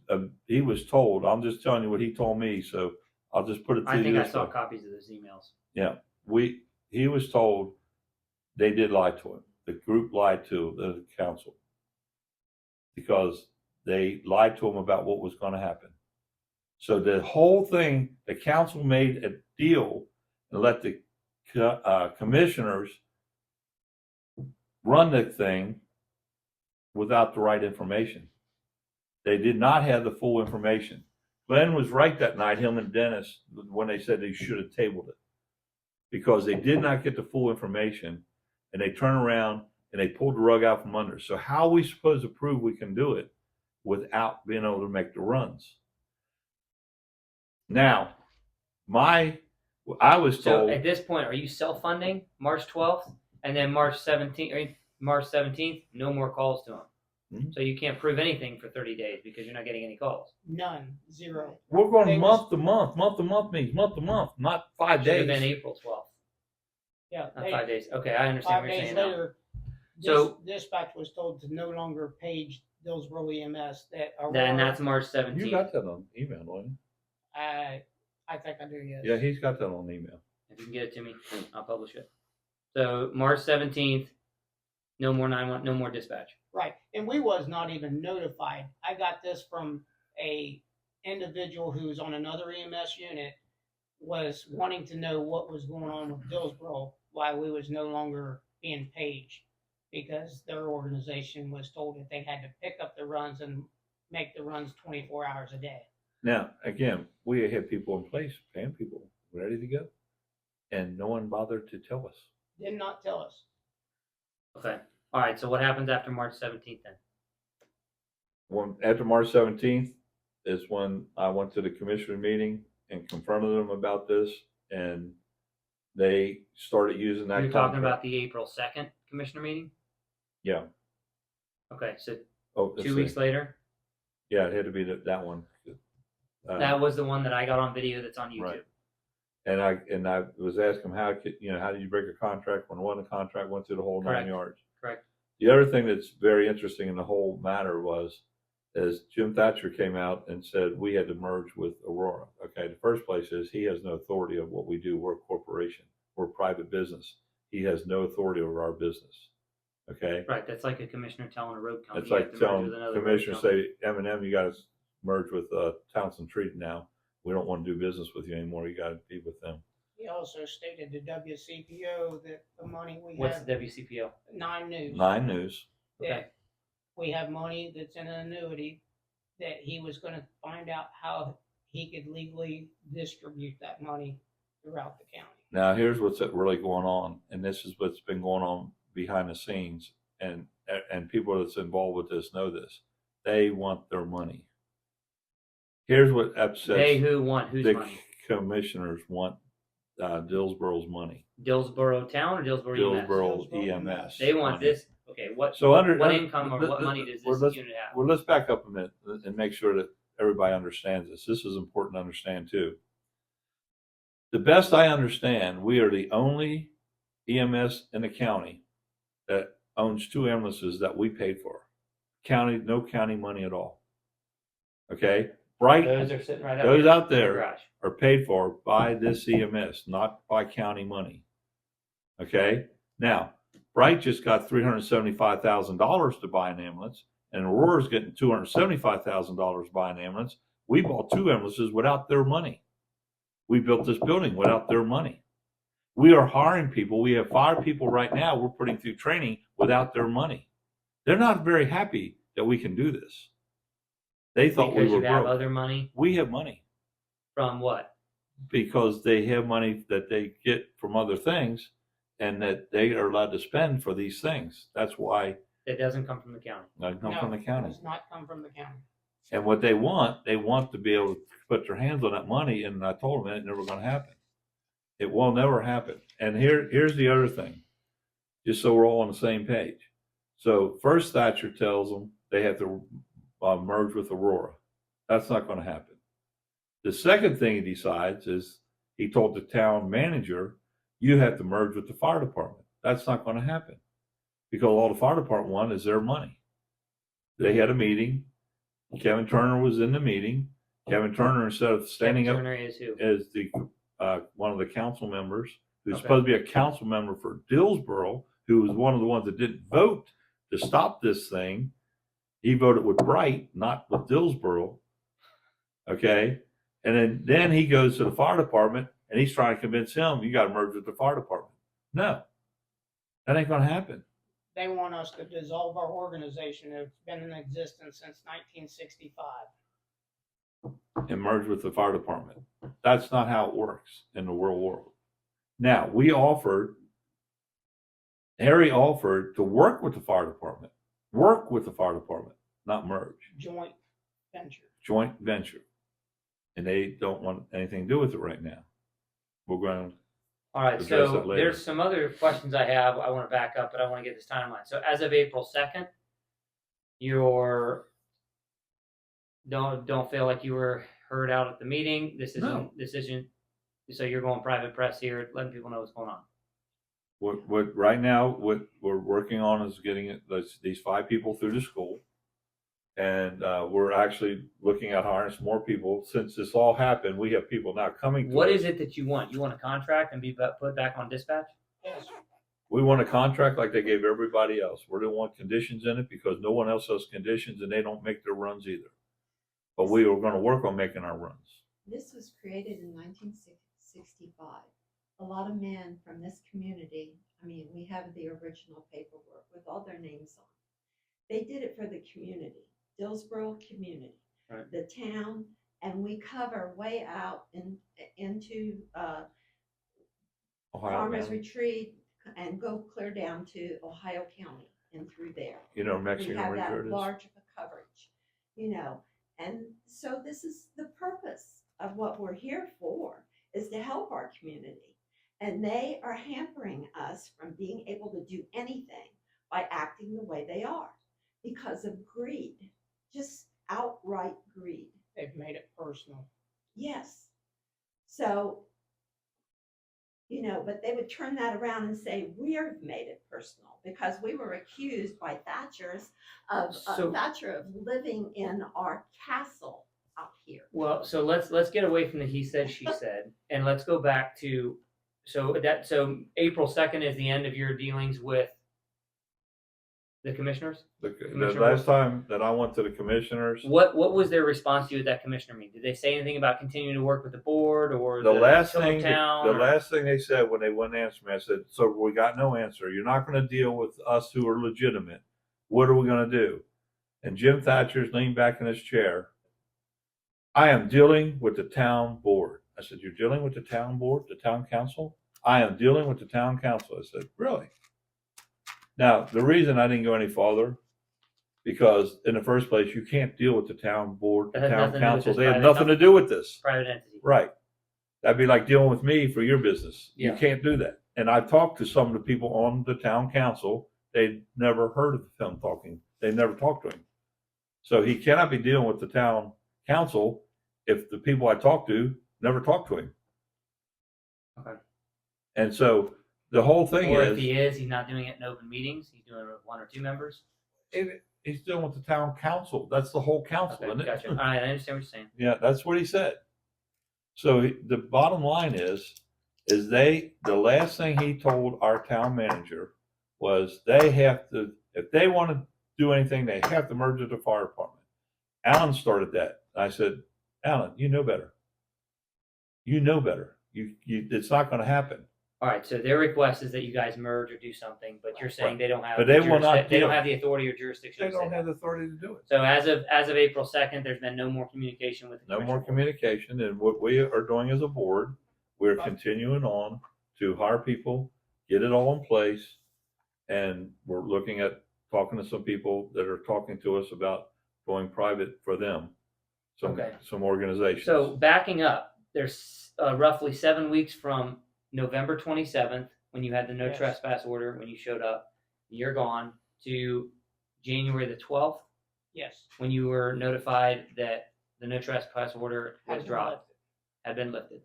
told. I'm just telling you what he told me, so I'll just put it to you. I think I this saw way. copies of those emails. Yeah, he was told they did lie to him. The group lied to the council because they lied to him about what was going to happen. So the whole thing, the council made a deal and let the commissioners run the thing without the right information. They did not have the full information. Glenn was right that night, him and Dennis, when they said they should have tabled it, because they did not get the full information, and they turned around and they pulled the rug out from under. So how are we supposed to prove we can do it without being able to make the runs? Now, my I was So told, at this point, are you self-funding March 12th, and then March 17th, no more calls to them? Mhm. So you can't prove anything for 30 days because you're not getting any calls. None, zero. we're going They month to month. Month to month means month to month, not 5 Should have days. been April 12th, Yeah, not they, 5 days. Okay, I understand 5 what you're days saying now. later, So- dispatch was told to no longer page Dillsboro EMS that Then that's Aurora, March You 17th. got that on email, don't you? I think I do, yes. Yeah, he's got that on email. If you can get it to me, I'll publish it. So March 17th, no more dispatch. Right, and we was not even notified. I got this from a individual who's on another EMS unit, was wanting to know what was going on with Dillsboro, why we was no longer being paged, because their organization was told that they had to pick up the runs and make the runs 24 hours a day. Now, again, we had people in place, paying people, ready to go, and no one bothered to tell us. Did not tell us. Okay. All right. So what happens after March 17th then? After March 17th is when I went to the commissioner meeting and confronted them about this, and they started using that You're talking contract. about the April 2nd commissioner meeting? Yeah. Okay. So Oh, let's 2 see. weeks later, Yeah, it had to be that one. that was the one that I got on video that's on YouTube. Right. And I was asking how did you break a contract when one contract went through the whole 9 Correct. yards? Correct. The other thing that's very interesting in the whole matter is Jim Thatcher came out and said we had to merge with Aurora. Okay, the first place is he has no authority of what we do. We're a corporation. We're a private business. He has no authority over our business. Okay, Right. That's like a commissioner telling a road company. it's you like have to merge telling with another road commissioners company. say M&M, you got to merge with Townsend Treaty now. We don't want to do business with you anymore. You got to be with them. He also stated to WCPO that the money we What's have, the WCPO? 9 News, 9 News. Okay. that we have money that's in an annuity, that he was gonna find out how he could legally distribute that money throughout the county. Now, here's what's really going on, and this is what's been going on behind the scenes, and people that's involved with this know this. They want their money. Here's what upsets They who want whose the money? commissioners want Dillsboro's money. Dillsboro Town or Dillsboro EMS? Dillsboro Dillsboro EMS. They want money. this. Okay. What So what income or what money does this unit have? Well, let's back up a minute and make sure that everybody understands this. This is important to understand too. The best I understand, we are the only EMS in the county that owns 2 ambulances that we paid for. No county money at all. Okay, Bright, Those are sitting right out those here out in the there garage. are paid for by this EMS, not by county money. Okay, now Bright just got $375,000 to buy an ambulance, and Aurora's getting $275,000 to buy an ambulance. We bought 2 ambulances without their money. We built this building without their money. We are hiring people. We have 5 people right now we're putting through training without their money. They're not very happy that we can do this. They thought Because we were you have broke. other money We have money from what? because they have money that they get from other things and that they are allowed to spend for these things. That's why That doesn't come from the county. I come No, from the it county. does not come from the county. And what they want to be able to put their hands on that money. And I told them it's never going to happen. It will never happen. And here's the other thing, just so we're all on the same page. So first Thatcher tells them they have to merge with Aurora. That's not going to happen. The second thing he decides is he told the town manager, you have to merge with the fire department. That's not going to happen because all the fire department want is their money. They had a meeting. Kevin Turner was in the meeting. Kevin Turner, instead of standing up Turner is who? as the one of the council members, who's Okay. supposed to be a council member for Dillsboro, who was one of the ones that didn't vote to stop this thing. He voted with Bright, not with Dillsboro. Okay. And then he goes to the fire department and he's trying to convince him, you got to merge with the fire department. No, that ain't going to happen. They want us to dissolve our organization that's been in existence since 1965. And merge with the fire department. That's not how it works in the real world. Now, Harry offered to work with the fire department, not merge. Joint venture. Joint venture. And they don't want anything to do with it right now. we're going to All right, address so it later. there's some other questions I have. I want to back up, but I want to get this timeline. So as of April 2nd, you're don't feel like you were heard out at the meeting. No. This isn't. So you're going private press here, letting people know what's going on. What right now, what we're working on is getting these 5 people through the school. And we're actually looking at hiring some more people. Since this all happened, we have people now coming to What us. is it that you want? You want a contract and be put back on dispatch? Yes. We want a contract like they gave everybody else. We don't want conditions in it because no one else has conditions and they don't make their runs either. But we are going to work on making our runs. This was created in 1965. A lot of men from this community, I mean, we have the original paperwork with all their names on. They did it for the community, Dillsboro community, Right. the town, and we cover way out into Ohio Farmers County. Retreat and go clear down to Ohio County and through there. You know, We Mexican have where that it is. large of a coverage, you know, and so this is the purpose of what we're here for, is to help our community. And they are hampering us from being able to do anything by acting the way they are because of greed, just outright greed. They've made it personal. Yes. So, you know, but they would turn that around and say, we've made it personal because we were accused by Thatcher of living in our castle out here. Well, so let's get away from the he said, she said, and let's go back to so April 2nd is the end of your dealings with the commissioners. The Commissioner last time that I went to the commissioners, What was their response to you at that commissioner meeting? Did they say anything about continuing to work with the board or the last Tillamook thing town? the or- last thing they said when they wouldn't answer me, I said, so we got no answer. You're not going to deal with us who are legitimate. What are we going to do? And Jim Thatcher's leaned back in his chair. I am dealing with the town board. I said, you're dealing with the town board, the town council? I am dealing with the town council. I said, really? Now, the reason I didn't go any farther, because in the first place, you can't deal with the town board, the That has town nothing to do with council. this They have private nothing to do with this. private entity. Right. That'd be like dealing with me for your business. Yeah. You can't do that. And I talked to some of the people on the town council. They'd never heard of him talking. They never talked to him. So he cannot be dealing with the town council if the people I talked to never talked to him. Okay. And so the whole thing Or is, if he is, he's not doing it in open meetings. He's doing it with 1 or 2 members. he's dealing with the town council. That's the whole council, Okay, isn't it? gotcha. All right, I understand what you're saying. Yeah, that's what he said. So the bottom line is the last thing he told our town manager was they have to, if they want to do anything, they have to merge with the fire department. Alan started that. I said, Alan, you know better. You know better. It's not going to happen. All right, so their request is that you guys merge or do something, but you're saying Right. they don't have. But they will not They don't do it. have the authority or jurisdiction. They to say don't that. have the authority to do it. So as of April 2nd, there's been no more communication with the No more commissioner board. communication. And what we are doing as a board, we're continuing on to hire people, get it all in place. And we're looking at talking to some people that are talking to us about going private for them. Okay. Some organizations. So backing up, there's roughly 7 weeks from November 27th, when you had the no Yes. trespass order, when you showed up, you're gone, to January the 12th, Yes. when you were notified that the no trespass order was Has been dropped, lifted. had been lifted.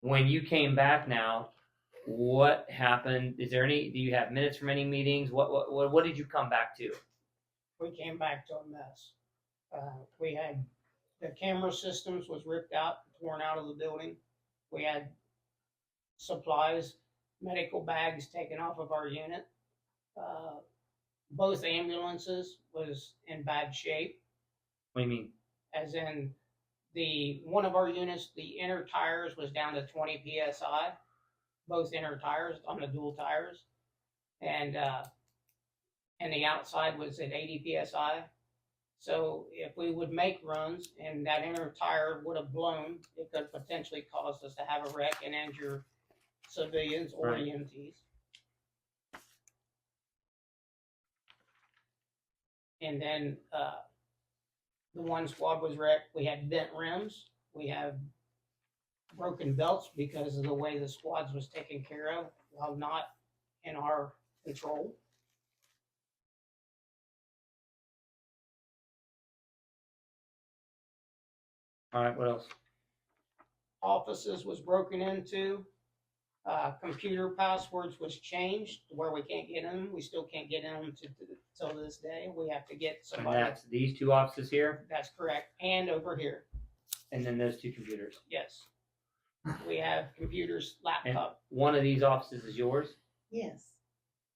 When you came back now, what happened? Do you have minutes from any meetings? What did you come back to? We came back to a mess. We had, the camera systems was ripped out, torn out of the building. We had supplies, medical bags taken off of our unit. Both ambulances was in bad shape, What do you mean? as in one of our units, the inner tires was down to 20 PSI, both inner tires on the dual tires. And the outside was at 80 PSI. So if we would make runs and that inner tire would have blown, it could potentially cause us to have a wreck and injure civilians or Right. EMTs. And then the one squad was wrecked. We had bent rims. We have broken belts because of the way the squads was taken care of while not in our control. All right, what else? Offices was broken into. Computer passwords was changed to where we can't get in. We still can't get in them till this day. We have to get And somebody. that's these two offices here, That's correct. And over here, and then those two computers. yes. We have computers, And laptop. one of these offices is yours. Yes.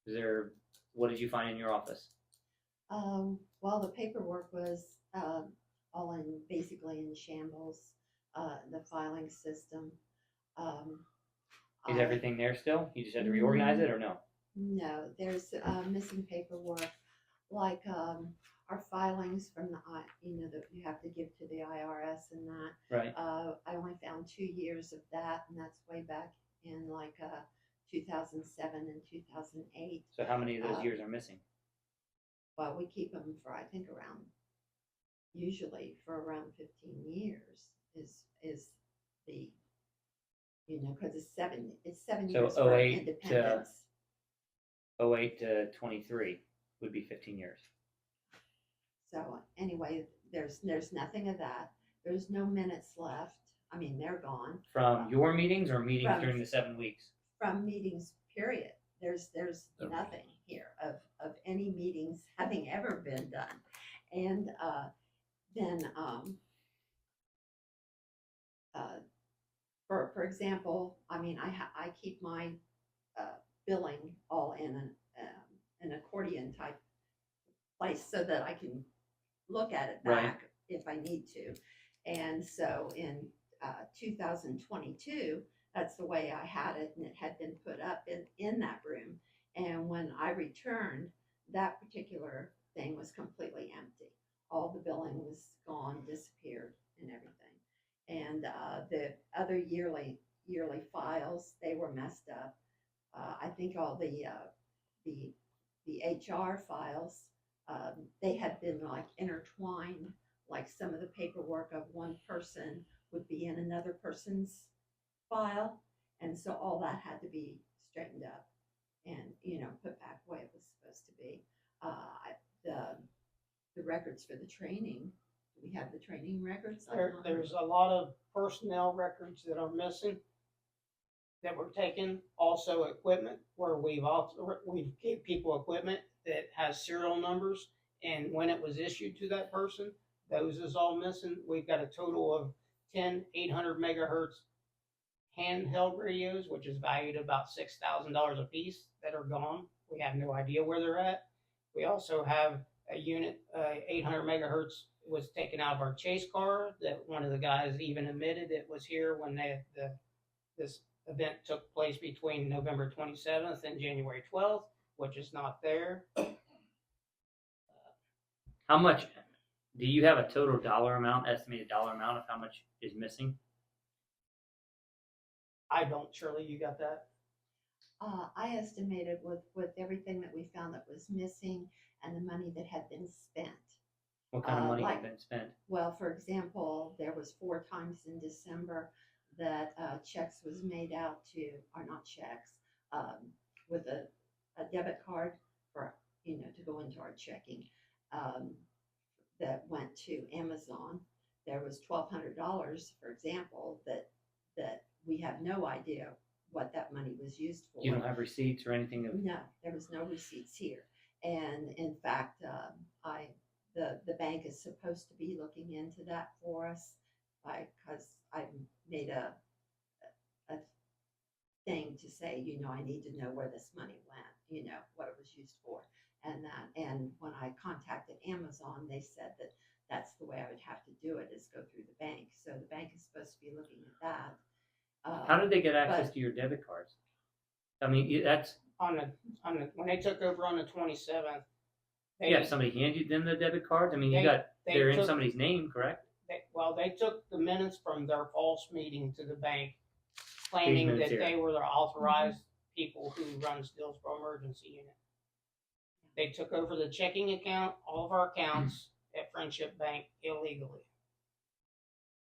Is there? What did you find in your office? Well, the paperwork was all basically in shambles. The filing system. Is I- everything there still? You just had to reorganize it, or no? No, there's missing paperwork, like our filings from the that you have to give to the IRS and that. Right. I only found 2 years of that, and that's way back in like 2007 and 2008. So how many of those years are missing? Well, we keep them for I think usually for around 15 years is the because it's 7 So years for 08 to- independence. 08 to 23 would be 15 years. So anyway, there's nothing of that. There's no minutes left. I mean, they're gone From your meetings or meetings From- during the 7 weeks? from meetings, period. There's Okay. nothing here of any meetings having ever been done. And then for example, I mean, I keep my billing all in an accordion type place so that I can look at it back Right. if I need to. And so in 2022, that's the way I had it, and it had been put up in that room. And when I returned, that particular thing was completely empty. All the billing was gone, disappeared, and everything. And the other yearly files, they were messed up. I think all the HR files, they had been like intertwined, like some of the paperwork of one person would be in another person's file, and so all that had to be straightened up and put back the way it was supposed to be. The records for the training, do we have the training records? There's a lot of personnel records that are missing that were taken. Also equipment where we've gave people equipment that has serial numbers, and when it was issued to that person, those is all missing. We've got a total of 10 800 megahertz handheld radios, which is valued about $6,000 a piece, that are gone. We have no idea where they're at. We also have a unit, 800 megahertz was taken out of our chase car that one of the guys even admitted it was here when this event took place between November 27th and January 12th, which is not there. How much? Do you have a total dollar amount, estimated dollar amount of how much is missing? I don't, Shirley, you got that? I estimated with everything that we found that was missing and the money that had been spent. What kind of money like- has been spent? Well, for example, there was 4 times in December that checks was made out to, or not checks, with a debit card for, to go into our checking, that went to Amazon. There was $1,200, for example, that we have no idea what that money was used for. You don't have receipts or anything? No, there was no receipts here. And in fact, the bank is supposed to be looking into that for us, because I made a thing to say, I need to know where this money went, what it was used for. And when I contacted Amazon, they said that that's the way I would have to do it, is go through the bank. So the bank is supposed to be looking at that. How did they get access but- to your debit cards? I mean, that's When they took over on the 27th, you have somebody hand you them the debit cards. I mean, they they're in took- somebody's name, correct? they took the minutes from their false meeting to the bank, claiming minutes that here. they were the authorized people who runs Dillsboro Emergency Unit. They took over the checking account, all of our accounts at Friendship Bank illegally.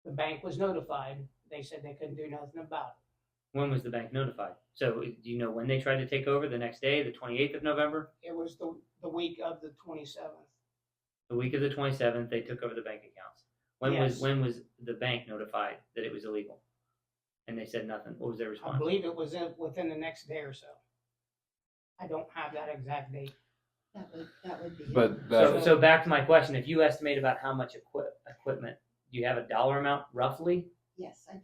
The bank was notified. they said they couldn't do nothing about it. When was the bank notified? So do you know when they tried to take over? The next day, the 28th of November? It was the week of the 27th. The week of the 27th, they took over the bank accounts. Yes. When was the bank notified that it was illegal? And they said nothing. What was their I response? believe it was within the next day or so. I don't have that exact date. That would be. But that, So back to my question, if you estimate about how much equipment, do you have a dollar amount roughly? Yes, I do,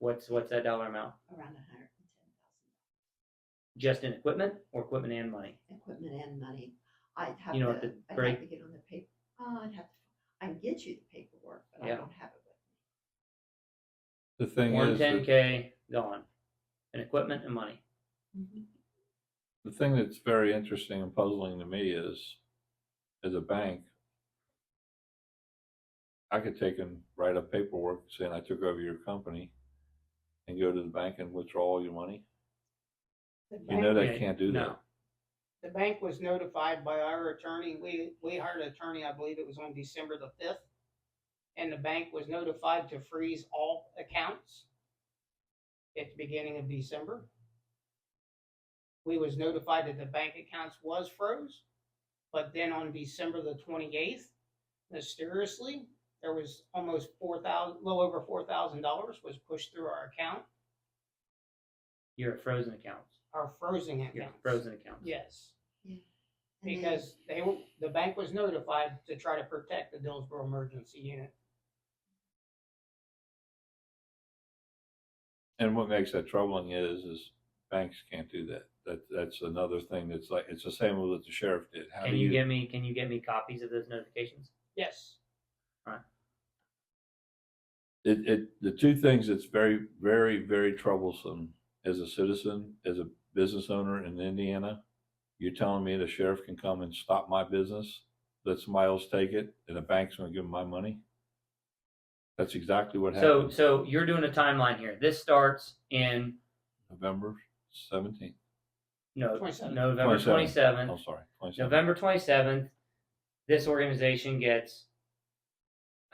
What's that dollar amount? around $110,000, Just in equipment or equipment and money? equipment and money. I'd have You know to, what the I'd break- have to get on the paper, I can get you the paperwork, but I Yeah. don't have it the thing One is, that 10K gone, in equipment and money. with me. the thing that's very interesting and puzzling to me is, as a bank, I could take and write up paperwork saying I took over your company and go to the bank and withdraw all your money. The You know bank- they can't do No. that. The bank was notified by our attorney. We hired an attorney, I believe it was on December the 5th. And the bank was notified to freeze all accounts at the beginning of December. We was notified that the bank accounts was froze, but then on December the 28th, mysteriously, there was almost little over $4,000 was pushed through our account, You're at frozen accounts. our frozen You're accounts. at frozen accounts. Yes. And then- Because the bank was notified to try to protect the Dillsboro emergency unit. And what makes that troubling is banks can't do that. That's another thing that's like, it's the same with what the sheriff did. How Can do you get me copies of those notifications? Yes. the two things that's very, very, very troublesome as a citizen, as a business owner in Indiana, you're telling me the sheriff can come and stop my business, let somebody else take it, and the bank's gonna give them my money? That's exactly what happened. So you're doing a timeline here. This starts in November 17th. November 27th. 27th. Oh, sorry. 27th. November 27th, this organization gets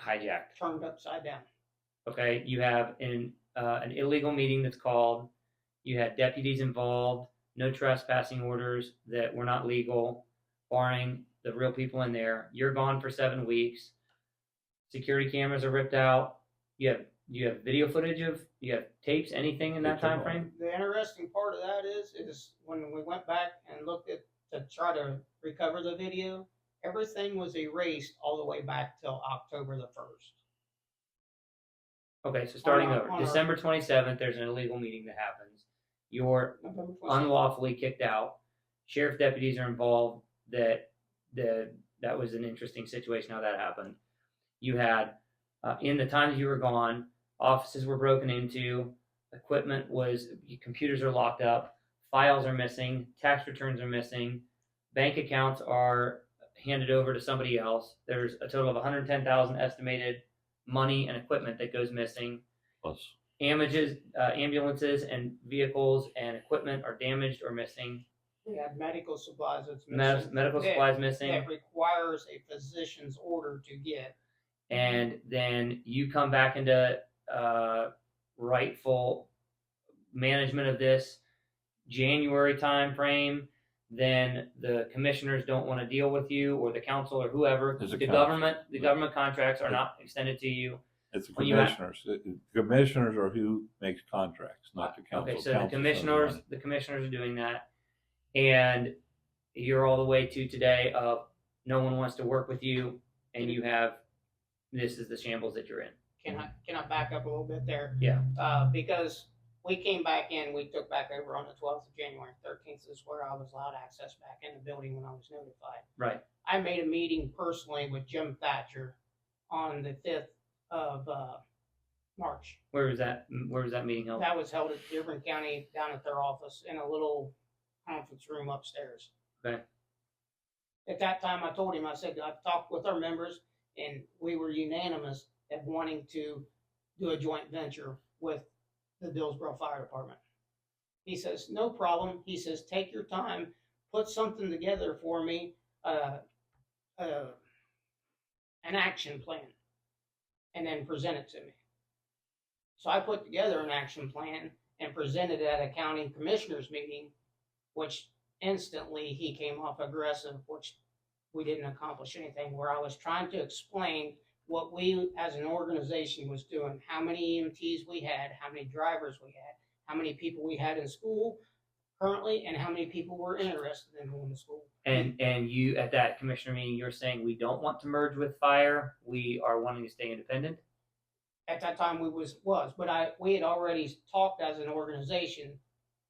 hijacked. Turned upside down. Okay, you have an illegal meeting that's called. You had deputies involved, no trespassing orders that were not legal, barring the real people in there. You're gone for 7 weeks. Security cameras are ripped out. You have video footage you have tapes, anything in that They took time all. frame? The interesting part of that is when we went back and looked at to try to recover the video, everything was erased all the way back till October the 1st. Okay, so starting On over. our- December 27th, there's an illegal meeting that happens. You're November 27th. unlawfully kicked out. Sheriff deputies are involved. That was an interesting situation how that happened. You had in the time that you were gone, offices were broken into, computers are locked up, files are missing, tax returns are missing, bank accounts are handed over to somebody else. There's a total of 110,000 estimated money and equipment that goes missing. Plus, Ambulances and vehicles and equipment are damaged or missing. We have medical supplies that's missing. Medical supplies missing. That requires a physician's order to get. And then you come back into rightful management of this January time frame. Then the commissioners don't want to deal with you, or the council, or whoever. There's a The council. government contracts are not extended to you. it's the When you have- commissioners. The commissioners are who makes contracts, not the council. Okay, so the Council commissioners are doing that, and you're all the way to today of no one wants to work with you, and you have this is the shambles that you're in. Can I back up a little bit there? Yeah. Because we came back in, we took back over on the 12th of January. 13th is where I was allowed access back in the building when I was notified. Right. I made a meeting personally with Jim Thatcher on the 5th of March. Where was that meeting held? That was held at Dearborn County down at their office in a little conference room upstairs. Okay. At that time, I told him, I said, I've talked with our members and we were unanimous at wanting to do a joint venture with the Dillsboro Fire Department. He says, no problem. He says, take your time, put something together for me, an action plan, and then present it to me. So I put together an action plan and presented it at a county commissioners meeting, which instantly he came off aggressive, which we didn't accomplish anything, where I was trying to explain what we as an organization was doing, how many EMTs we had, how many drivers we had, how many people we had in school currently, and how many people were interested in going to school. And you, at that commissioner meeting, you're saying we don't want to merge with fire. We are wanting to stay independent. At that time we was, but we had already talked as an organization,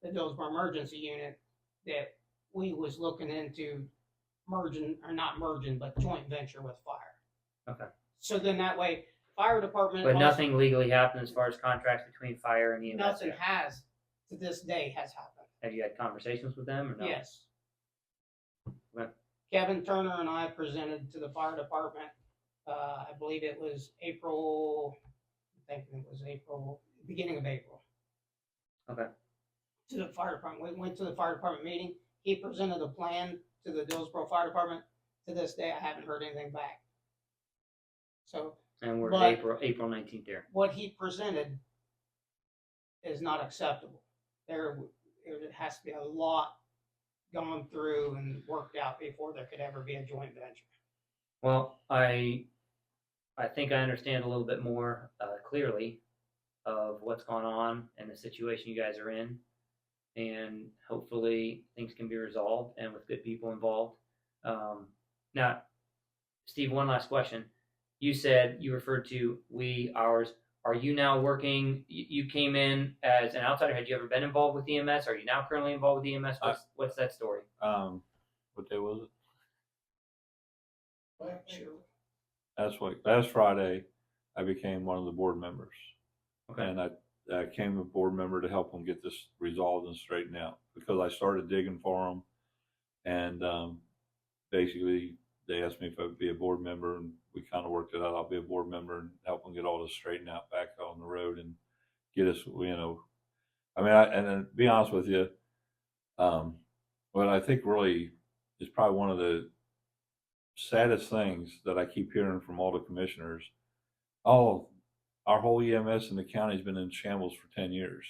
the Dillsboro Emergency Unit, that we was looking into merging, or not merging, but joint venture with fire. Okay. So then that way, fire department. But also- nothing legally happened as far as contracts between fire and EMS. Nothing has, to this day, has happened. Have you had conversations with them or no? Yes. Okay. Kevin Turner and I presented to the fire department, I believe it was April, beginning of April. Okay. To the fire department. We went to the fire department meeting. He presented a plan to the Dillsboro Fire Department. To this day, I haven't heard anything back. So And we're But- April 19th there. what he presented is not acceptable. There has to be a lot gone through and worked out before there could ever be a joint venture. Well, I think I understand a little bit more clearly of what's going on and the situation you guys are in, and hopefully things can be resolved and with good people involved. Now, Steve, one last question. You said you referred to we, ours. Are you now working? You came in as an outsider. Had you ever been involved with EMS? Are you now currently involved with EMS? What's that story? What day was it? Sure. Last Friday, I became one of the board members. Okay. And I came a board member to help them get this resolved and straightened out, because I started digging for them. And basically, they asked me if I would be a board member, and we kind of worked it out. I'll be a board member and help them get all this straightened out back on the road and get us, I mean, and then to be honest with you, what I think really is probably one of the saddest things that I keep hearing from all the commissioners. Oh, our whole EMS in the county has been in shambles for 10 years.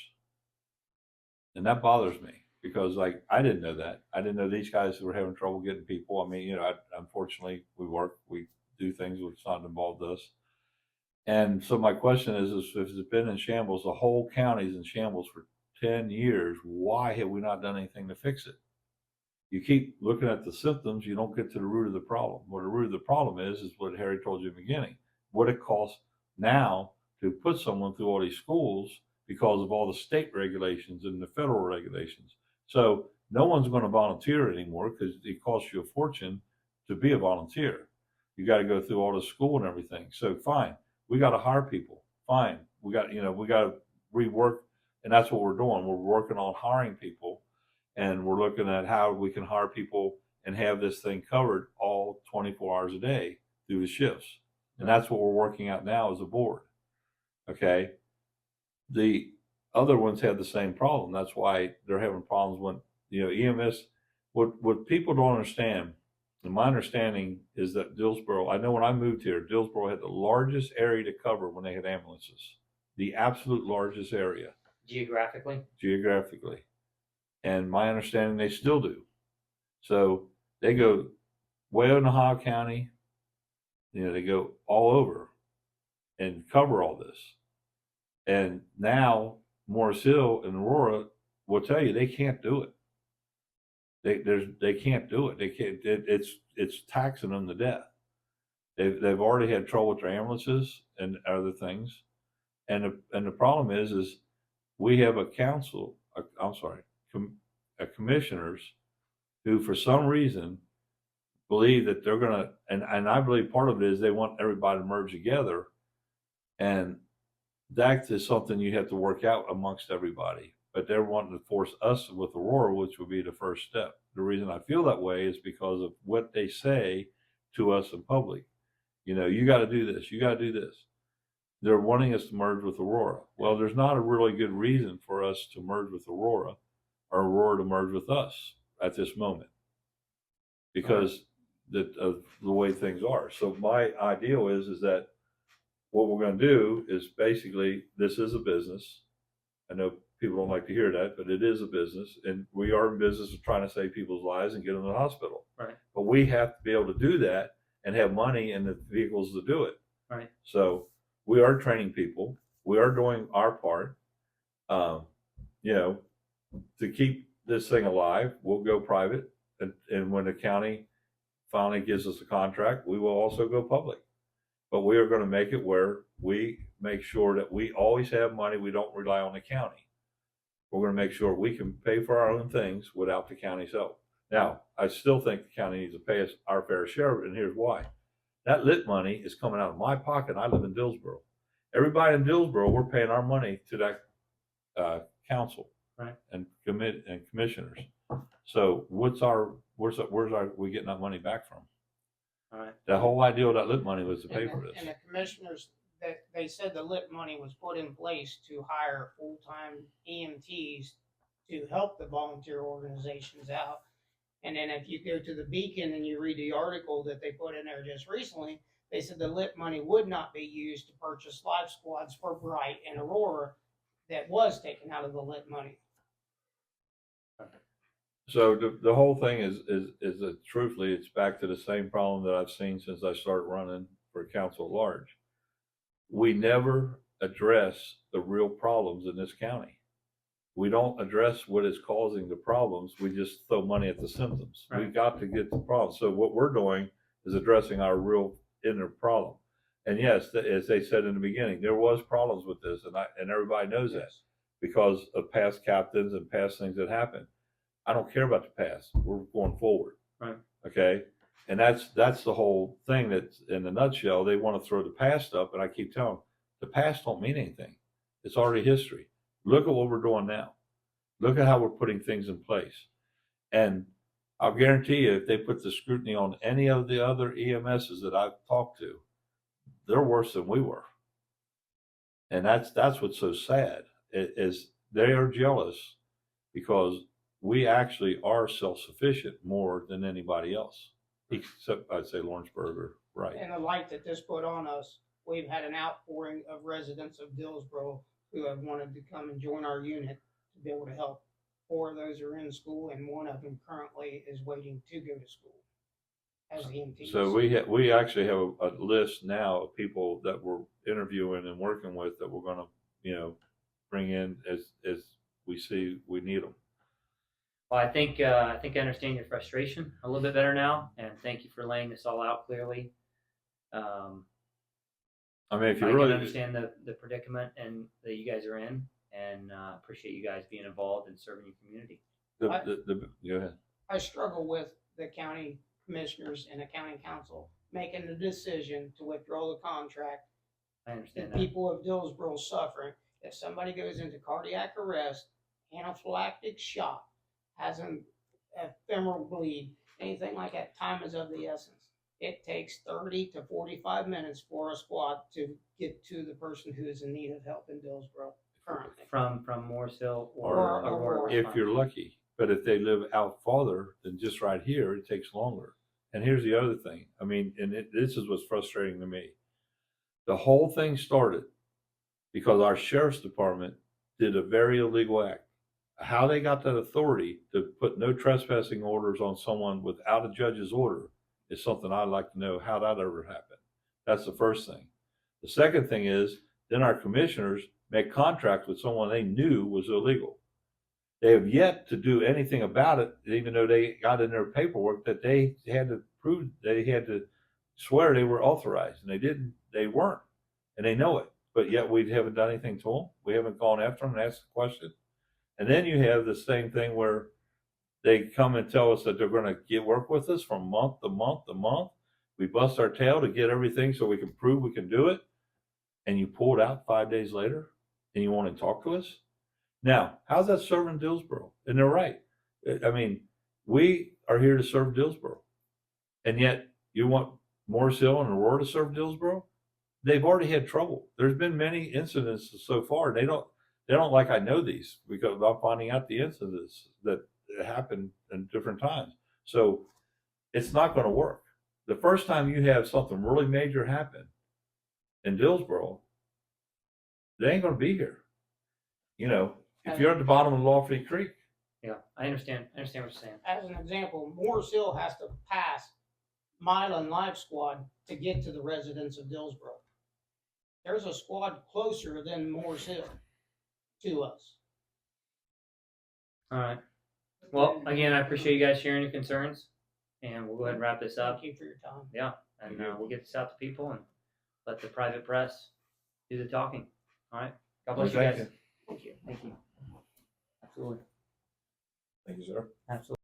And that bothers me, because I didn't know that. I didn't know these guys were having trouble getting people. I mean, unfortunately we do things which not involved us. And so my question is if it's been in shambles, the whole county's in shambles for 10 years, why have we not done anything to fix it? You keep looking at the symptoms, you don't get to the root of the problem. What the root of the problem is what Harry told you in the beginning. What it costs now to put someone through all these schools because of all the state regulations and the federal regulations. So no one's going to volunteer anymore because it costs you a fortune to be a volunteer. You got to go through all the school and everything. So fine, we got to hire people. Fine, we got to rework, and that's what we're doing. We're working on hiring people, and we're looking at how we can hire people and have this thing covered all 24 hours a day through the shifts. And that's what we're working out now as a board. Okay. The other ones have the same problem. That's why they're having problems when, EMS, what people don't understand, and my understanding is that Dillsboro, I know when I moved here, Dillsboro had the largest area to cover when they had ambulances, the absolute largest area. Geographically. And my understanding, they still do. So they go way in Ohio County, they go all over and cover all this. And now Morris Hill and Aurora will tell you they can't do it. They can't do it. They can't. It's taxing them to death. They've already had trouble with their ambulances and other things, and the problem is we have commissioners who for some reason believe that they're gonna, and I believe part of it is they want everybody to merge together, and that is something you have to work out amongst everybody. But they're wanting to force us with Aurora, which would be the first step. The reason I feel that way is because of what they say to us in public. You got to do this. You got to do this. They're wanting us to merge with Aurora. Well, there's not a really good reason for us to merge with Aurora or Aurora to merge with us at this moment, because of the way things are. So my ideal is that what we're gonna do is basically, this is a business. I know people don't like to hear that, but it is a business, and we are in business of trying to save people's lives and get them to the hospital. Right. But we have to be able to do that and have money and the vehicles to do it. Right. So we are training people. We are doing our part. You know, to keep this thing alive, we'll go private, and when the county finally gives us a contract, we will also go public. But we are going to make it where we make sure that we always have money. We don't rely on the county. We're going to make sure we can pay for our own things without the county's help. Now, I still think the county needs to pay us our fair share, and here's why. That lit money is coming out of my pocket. I live in Dillsboro. Everybody in Dillsboro, we're paying our money to that council, right, and commissioners. So where's we getting that money back from? all right, The whole idea of that lit money was to pay And for the- this. And the commissioners, that they said the lit money was put in place to hire full-time EMTs to help the volunteer organizations out. And then if you go to the Beacon and you read the article that they put in there just recently, they said the lit money would not be used to purchase life squads for Bright and Aurora that was taken out of the lit money. So the whole thing is that truthfully, it's back to the same problem that I've seen since I started running for council at large. We never address the real problems in this county. We don't address what is causing the problems. We just throw money at the symptoms. Right. We got to get the problem. So what we're doing is addressing our real inner problem. And yes, as they said in the beginning, there was problems with this, and everybody knows that because of past captains and past things that happened. I don't care about the past. We're going forward. Right. Okay. And that's the whole thing. That's in a nutshell. They want to throw the past up, and I keep telling them the past don't mean anything. It's already history. Look at what we're doing now. Look at how we're putting things in place. And I'll guarantee you, if they put the scrutiny on any of the other EMSs that I've talked to, they're worse than we were. And that's what's so sad is they are jealous because we actually are self-sufficient more than anybody else, except I'd say Lawrenceburg or Wright. And the light that this put on us, we've had an outpouring of residents of Dillsboro who have wanted to come and join our unit to be able to help. 4 of those are in school, and 1 of them currently is waiting to go to school as EMTs. So we actually have a list now of people that we're interviewing and working with that we're going to, bring in as we see we need them. Well, I think I understand your frustration a little bit better now, and thank you for laying this all out clearly. I mean, if you I really can understand the predicament and that you guys are in, and appreciate you guys being involved and serving your community. go ahead. I struggle with the county commissioners and the county council making the decision to withdraw the contract. I The understand that. people of Dillsboro suffering. If somebody goes into cardiac arrest, anaphylactic shock, has an ephemeral bleed, anything like that, time is of the essence. It takes 30 to 45 minutes for a squad to get to the person who is in need of help in Dillsboro currently. From Morris Hill Or Aurora. If you're lucky. But if they live out farther than just right here, it takes longer. And here's the other thing. I mean, this is what's frustrating to me. The whole thing started because our sheriff's department did a very illegal act. How they got that authority to put no trespassing orders on someone without a judge's order is something I'd like to know how that ever happened. That's the first thing. The second thing is then our commissioners make contracts with someone they knew was illegal. They have yet to do anything about it, even though they got in their paperwork that they had to prove, they had to swear they were authorized, and they weren't, and they know it. But yet we haven't done anything to them. We haven't gone after them and asked the question. And then you have the same thing where they come and tell us that they're going to work with us from month to month to month. We bust our tail to get everything so we can prove we can do it. And you pull it out 5 days later and you want to talk to us? Now, how's that serving Dillsboro? And they're right. I mean, we are here to serve Dillsboro. And yet you want Morris Hill and Aurora to serve Dillsboro? They've already had trouble. There's been many incidents so far. They don't like I know these because I'm finding out the incidents that happen in different times. So it's not going to work. The first time you have something really major happen, in Dillsboro, they ain't gonna be here. You know, if you're at the bottom of Lawfrey Creek, Yeah, I understand. I understand what you're saying. As an example, Morris Hill has to pass Mile and Life Squad to get to the residents of Dillsboro. There's a squad closer than Morris Hill to us. All right. Well, again, I appreciate you guys sharing your concerns, and we'll go ahead and wrap this up. Thank you for your time. Yeah, and we'll get this out to people and let the private press do the talking. All right. God bless you Thank guys. Thank you. Thank you. Absolutely. thank you, sir. Absolutely.